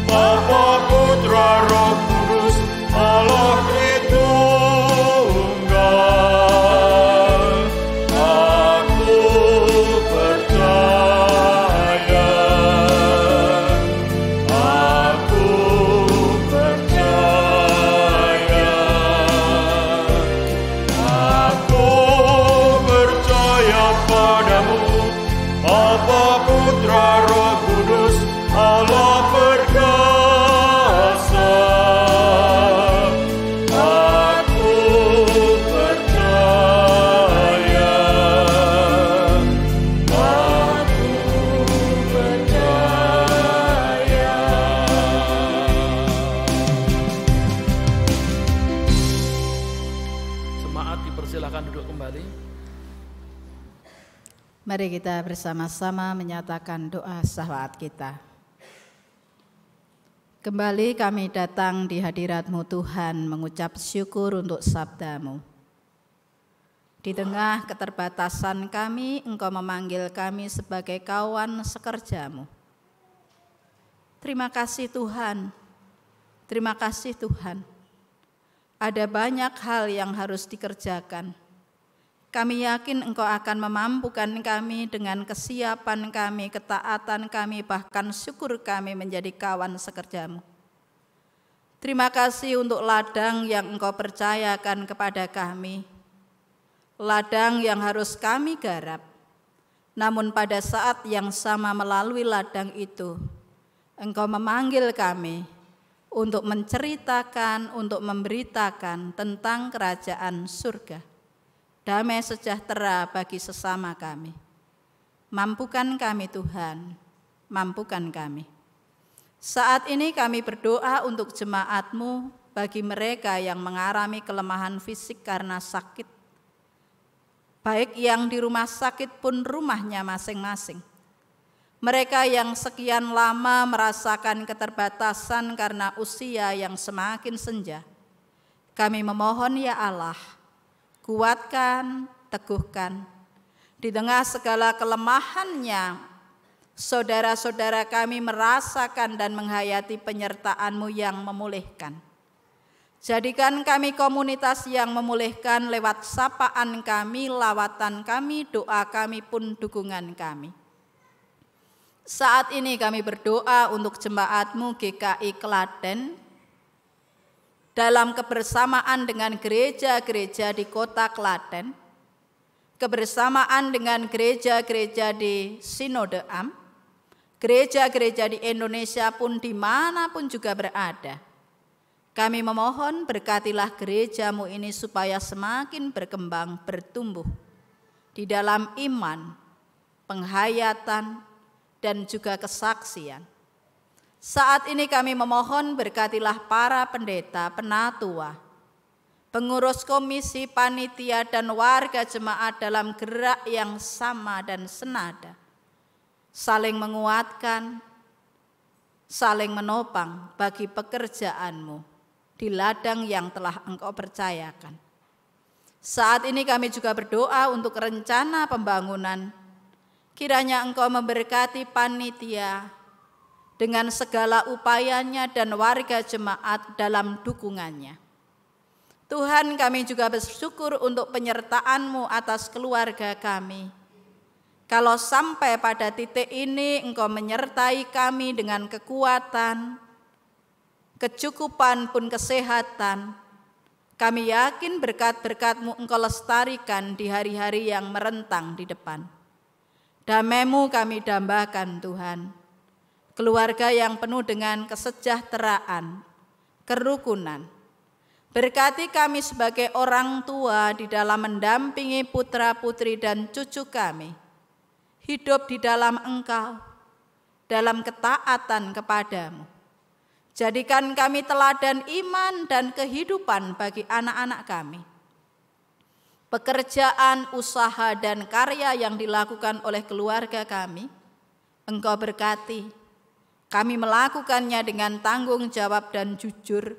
Bapa, Putra, Roh Kudus, Allah Tritunggal. Aku percaya, padamu, Bapa, Putra, Roh Kudus, Allah perkasa. Aku percaya. Aku percaya. Jemaat dipersilakan duduk kembali. Mari kita bersama-sama menyatakan doa syafaat kita. Kembali kami datang di hadirat-Mu Tuhan mengucap syukur untuk sabda-Mu. Di tengah keterbatasan kami, Engkau memanggil kami sebagai kawan sekerja-Mu. Terima kasih Tuhan, terima kasih Tuhan. Ada banyak hal yang harus dikerjakan. Kami yakin Engkau akan memampukan kami dengan kesiapan kami, ketaatan kami, bahkan syukur kami menjadi kawan sekerja-Mu. Terima kasih untuk ladang yang Engkau percayakan kepada kami. Ladang yang harus kami garap. Namun pada saat yang sama melalui ladang itu, Engkau memanggil kami untuk menceritakan, untuk memberitakan tentang kerajaan surga. Damai sejahtera bagi sesama kami. Mampukan kami Tuhan, mampukan kami. Saat ini kami berdoa untuk jemaat-Mu bagi mereka yang mengalami kelemahan fisik karena sakit. Baik yang di rumah sakit pun rumahnya masing-masing. Mereka yang sekian lama merasakan keterbatasan karena usia yang semakin senja. Kami memohon ya Allah, kuatkan, teguhkan. Di tengah segala kelemahannya, saudara-saudara kami merasakan dan menghayati penyertaan-Mu yang memulihkan. Jadikan kami komunitas yang memulihkan lewat sapaan kami, lawatan kami, doa kami pun dukungan kami. Saat ini kami berdoa untuk jemaat-Mu GKI Klaten, dalam kebersamaan dengan gereja-gereja di kota Klaten, kebersamaan dengan gereja-gereja di Sinode Am, gereja-gereja di Indonesia pun dimanapun juga berada. Kami memohon berkatilah gereja-Mu ini supaya semakin berkembang, bertumbuh di dalam iman, penghayatan, dan juga kesaksian. Saat ini kami memohon berkatilah para pendeta, penatua, pengurus komisi, panitia, dan warga jemaat dalam gerak yang sama dan senada. Saling menguatkan, saling menopang bagi pekerjaan-Mu di ladang yang telah Engkau percayakan. Saat ini kami juga berdoa untuk rencana pembangunan. Kiranya Engkau memberkati panitia dengan segala upayanya dan warga jemaat dalam dukungannya. Tuhan, kami juga bersyukur untuk penyertaan-Mu atas keluarga kami. Kalau sampai pada titik ini Engkau menyertai kami dengan kekuatan, kecukupan pun kesehatan, kami yakin berkat-berkat-Mu Engkau lestarikan di hari-hari yang merentang di depan. Damai-Mu kami dambakan Tuhan. Keluarga yang penuh dengan kesejahteraan, kerukunan. Berkati kami sebagai orang tua di dalam mendampingi putra-putri dan cucu kami. Hidup di dalam Engkau, dalam ketaatan kepadamu. Jadikan kami teladan iman dan kehidupan bagi anak-anak kami. Pekerjaan, usaha, dan karya yang dilakukan oleh keluarga kami, Engkau berkati. Kami melakukannya dengan tanggung jawab dan jujur,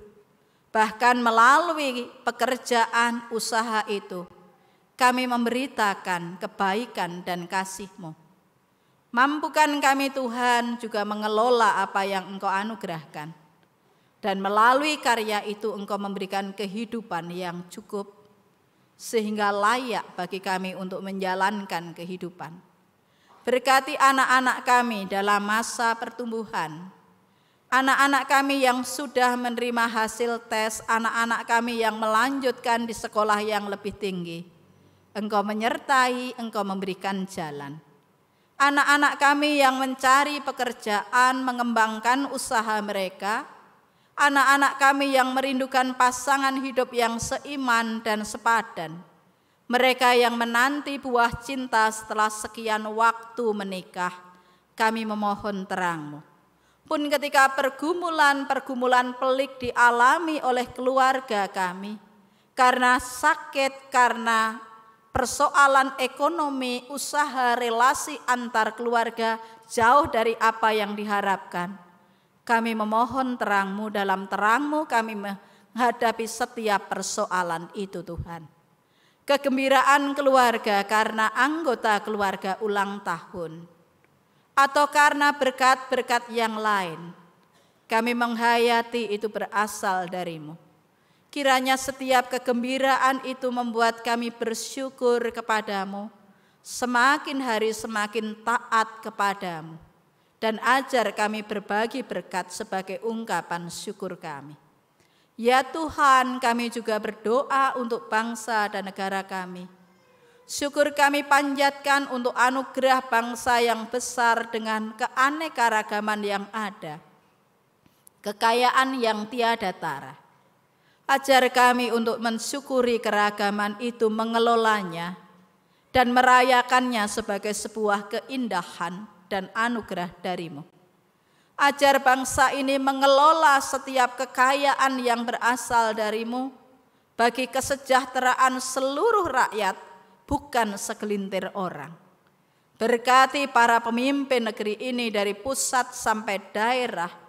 bahkan melalui pekerjaan usaha itu, kami memberitakan kebaikan dan kasih-Mu. Mampukan kami Tuhan juga mengelola apa yang Engkau anugerahkan, dan melalui karya itu Engkau memberikan kehidupan yang cukup, sehingga layak bagi kami untuk menjalankan kehidupan. Berkati anak-anak kami dalam masa pertumbuhan, anak-anak kami yang sudah menerima hasil tes, anak-anak kami yang melanjutkan di sekolah yang lebih tinggi. Engkau menyertai, Engkau memberikan jalan. Anak-anak kami yang mencari pekerjaan, mengembangkan usaha mereka, anak-anak kami yang merindukan pasangan hidup yang seiman dan sepadan, mereka yang menanti buah cinta setelah sekian waktu menikah, kami memohon terang-Mu. Pun ketika pergumulan-pergumulan pelik dialami oleh keluarga kami, karena sakit, karena persoalan ekonomi, usaha, relasi antar keluarga jauh dari apa yang diharapkan, kami memohon terang-Mu, dalam terang-Mu kami menghadapi setiap persoalan itu Tuhan. Kegembiraan keluarga karena anggota keluarga ulang tahun, atau karena berkat-berkat yang lain, kami menghayati itu berasal dari-Mu. Kiranya setiap kegembiraan itu membuat kami bersyukur kepadamu, semakin hari semakin taat kepadamu, dan ajar kami berbagi berkat sebagai ungkapan syukur kami. Ya Tuhan, kami juga berdoa untuk bangsa dan negara kami. Syukur kami panjatkan untuk anugerah bangsa yang besar dengan keanekaragaman yang ada, kekayaan yang tiada tara. Ajar kami untuk mensyukuri keragaman itu, mengelolanya, dan merayakannya sebagai sebuah keindahan dan anugerah dari-Mu. Ajar bangsa ini mengelola setiap kekayaan yang berasal dari-Mu bagi kesejahteraan seluruh rakyat, bukan segelintir orang. Berkati para pemimpin negeri ini dari pusat sampai daerah,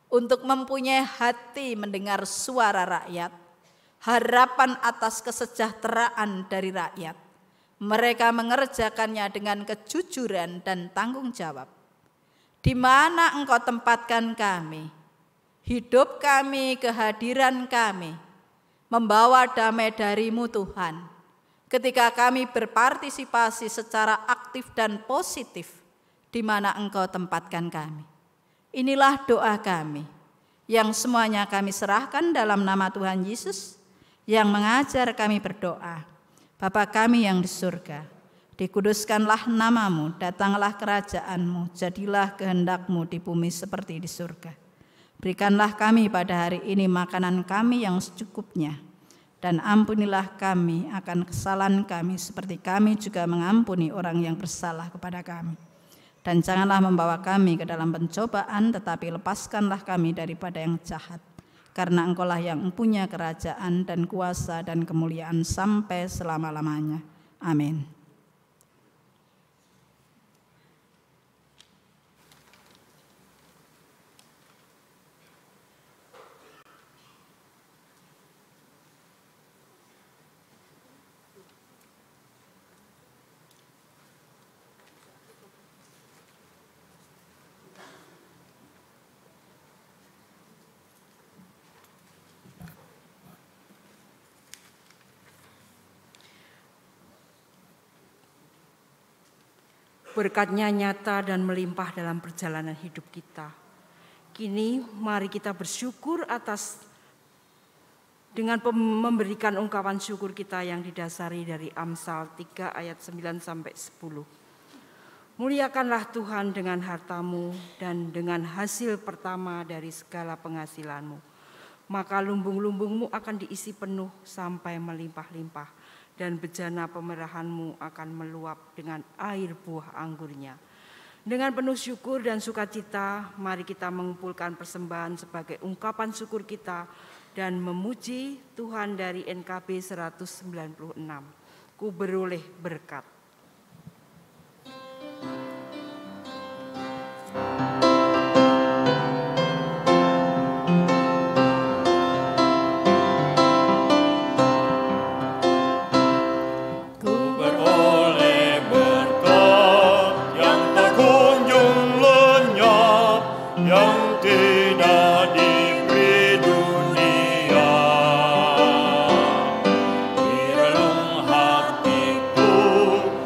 untuk mempunyai hati mendengar suara rakyat, harapan atas kesejahteraan dari rakyat. Mereka mengerjakannya dengan kejujuran dan tanggung jawab. Di mana Engkau tempatkan kami, hidup kami, kehadiran kami, membawa damai dari-Mu Tuhan. Ketika kami berpartisipasi secara aktif dan positif, di mana Engkau tempatkan kami. Inilah doa kami, yang semuanya kami serahkan dalam nama Tuhan Yesus, yang mengajar kami berdoa. Bapa kami yang di surga, dikuduskanlah nama-Mu, datanglah kerajaan-Mu, jadilah kehendak-Mu di bumi seperti di surga. Berikanlah kami pada hari ini makanan kami yang secukupnya, dan ampunilah kami akan kesalahan kami seperti kami juga mengampuni orang yang bersalah kepada kami. Dan janganlah membawa kami ke dalam pencobaan, tetapi lepaskanlah kami daripada yang jahat. Karena Engkaulah yang mempunyai kerajaan dan kuasa dan kemuliaan sampai selama-lamanya. Amin. Berkat-Nya nyata dan melimpah dalam perjalanan hidup kita. Kini mari kita bersyukur dengan memberikan ungkapan syukur kita yang didasari dari Amsal 3 ayat 9 sampai 10. Muliakanlah Tuhan dengan hartamu dan dengan hasil pertama dari segala penghasilanmu. Maka lumbung-lumbungmu akan diisi penuh sampai melimpah-limpah. Dan bejana pemerahanmu akan meluap dengan air buah anggurnya. Dengan penuh syukur dan sukacita, mari kita mengumpulkan persembahan sebagai ungkapan syukur kita dan memuji Tuhan dari NKB 196. Ku beroleh berkat. Hatiku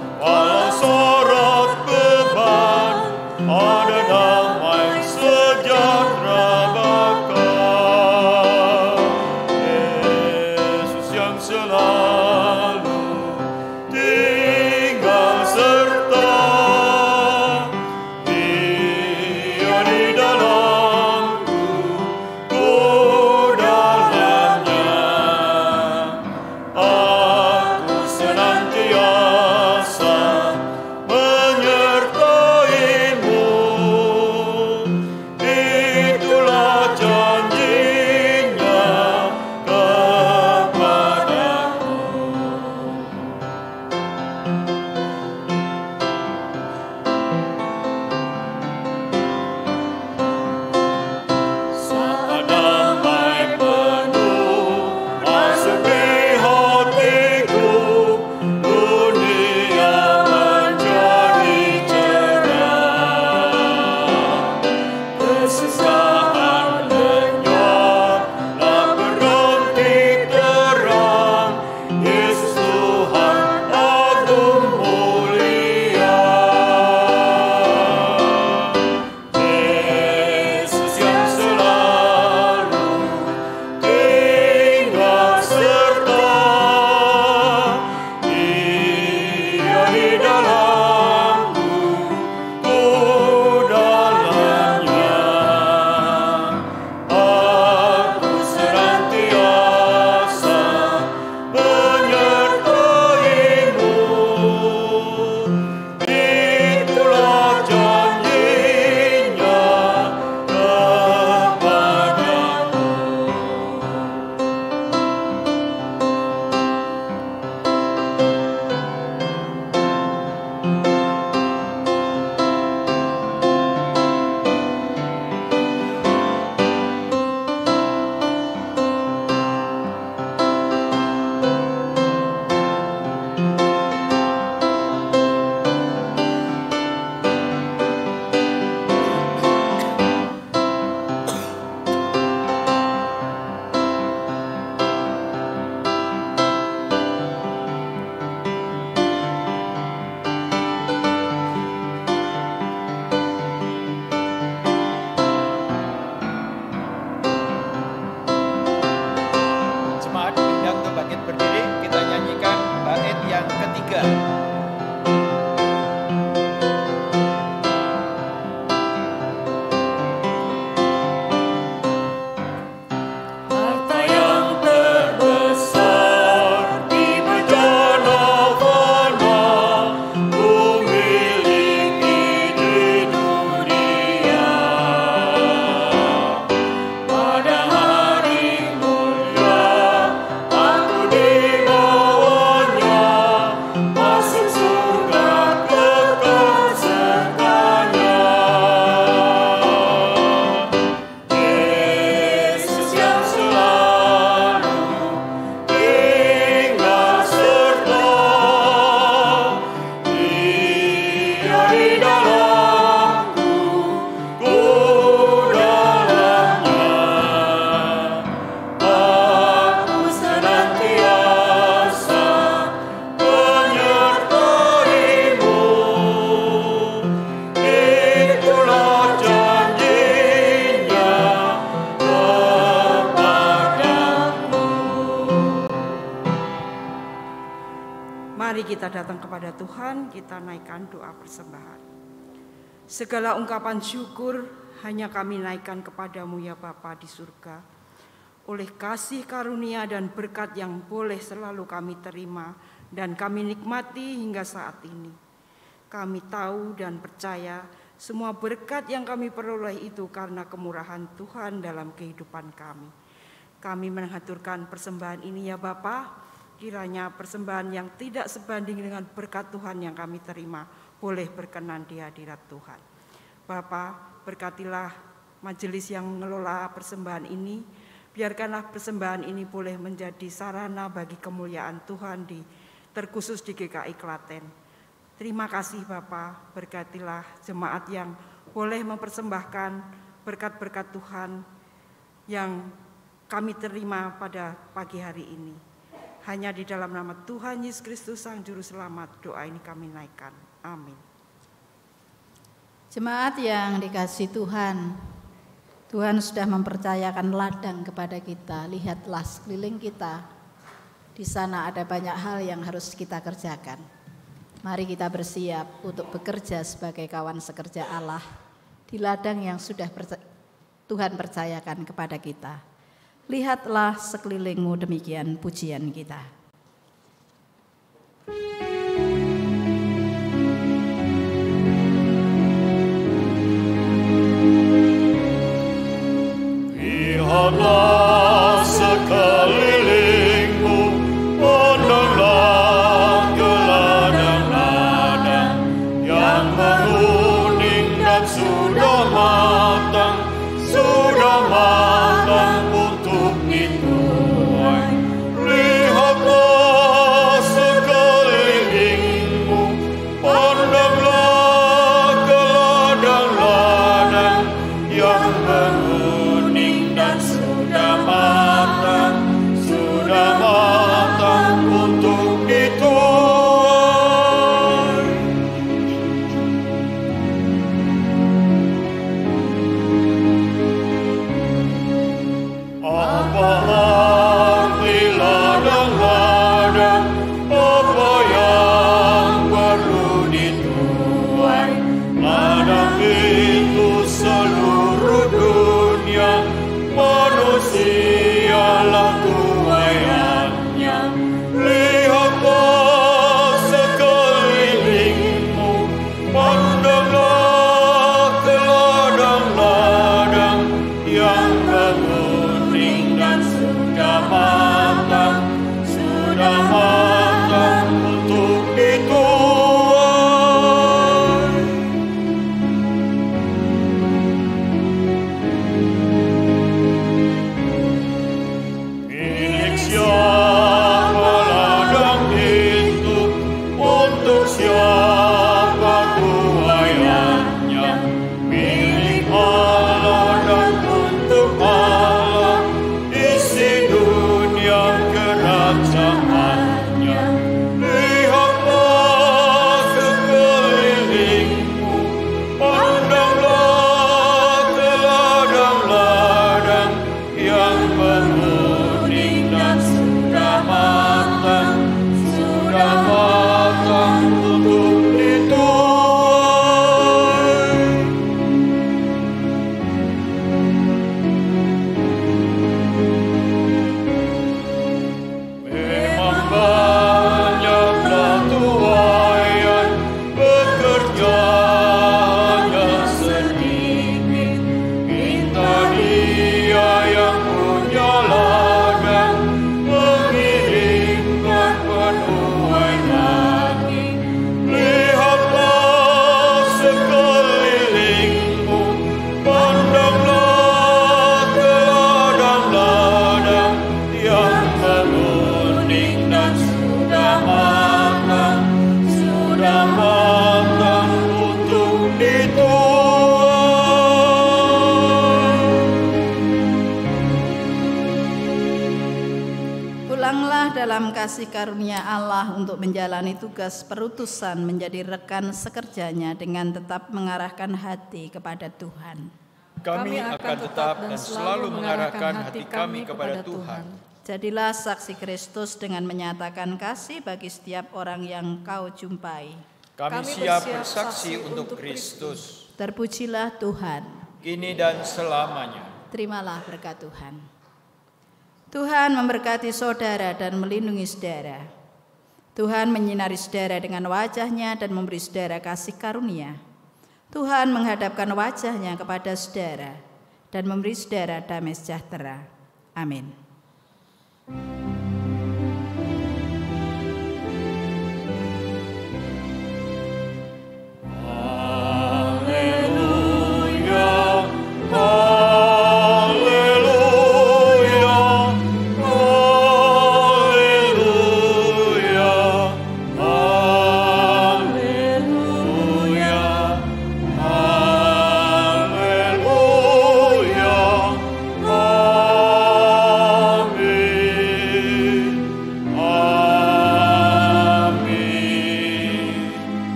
Mari kita datang kepada Tuhan, kita naikkan doa persembahan. Segala ungkapan syukur hanya kami naikkan kepadamu ya Bapa di surga. Oleh kasih karunia dan berkat yang boleh selalu kami terima dan kami nikmati hingga saat ini. Kami tahu dan percaya semua berkat yang kami peroleh itu karena kemurahan Tuhan dalam kehidupan kami. Kami mengaturkan persembahan ini ya Bapa. Kiranya persembahan yang tidak sebanding dengan berkat Tuhan yang kami terima boleh berkenan di hadirat Tuhan. Bapa, berkatilah majelis yang mengelola persembahan ini. Biarkanlah persembahan ini boleh menjadi sarana bagi kemuliaan Tuhan terkhusus di GKI Klaten. Terima kasih Bapa, berkatilah jemaat yang boleh mempersembahkan berkat-berkat Tuhan yang kami terima pada pagi hari ini. Hanya di dalam nama Tuhan Yesus Kristus Sang Juru Selamat doa ini kami naikkan. Amin. Jemaat yang dikasihi Tuhan, Tuhan sudah mempercayakan ladang kepada kita. Lihatlah sekeliling kita. Di sana ada banyak hal yang harus kita kerjakan. Mari kita bersiap untuk bekerja sebagai kawan sekerja Allah di ladang yang sudah Tuhan percayakan kepada kita. Lihatlah sekelilingmu, demikian pujian kita. Lihatlah sekelilingmu, pandanglah ke ladang-ladang yang menguning dan sudah matang untuk dituai. Lihatlah sekeliling dalam kasih karunia Allah untuk menjalani tugas perutusan menjadi rekan sekerjanya dengan tetap mengarahkan hati kepada Tuhan. Kami akan tetap dan selalu mengarahkan hati kami kepada Tuhan. Jadilah saksi Kristus dengan menyatakan kasih bagi setiap orang yang kau jumpai. Kami siap bersaksi untuk Kristus. Terpujilah Tuhan. Kini dan selamanya. Terimalah berkat Tuhan. Tuhan memberkati saudara dan melindungi saudara. Tuhan menyinari saudara dengan wajah-Nya dan memberi saudara kasih karunia. Tuhan menghadapkan wajah-Nya kepada saudara dan memberi saudara damai sejahtera. Amin.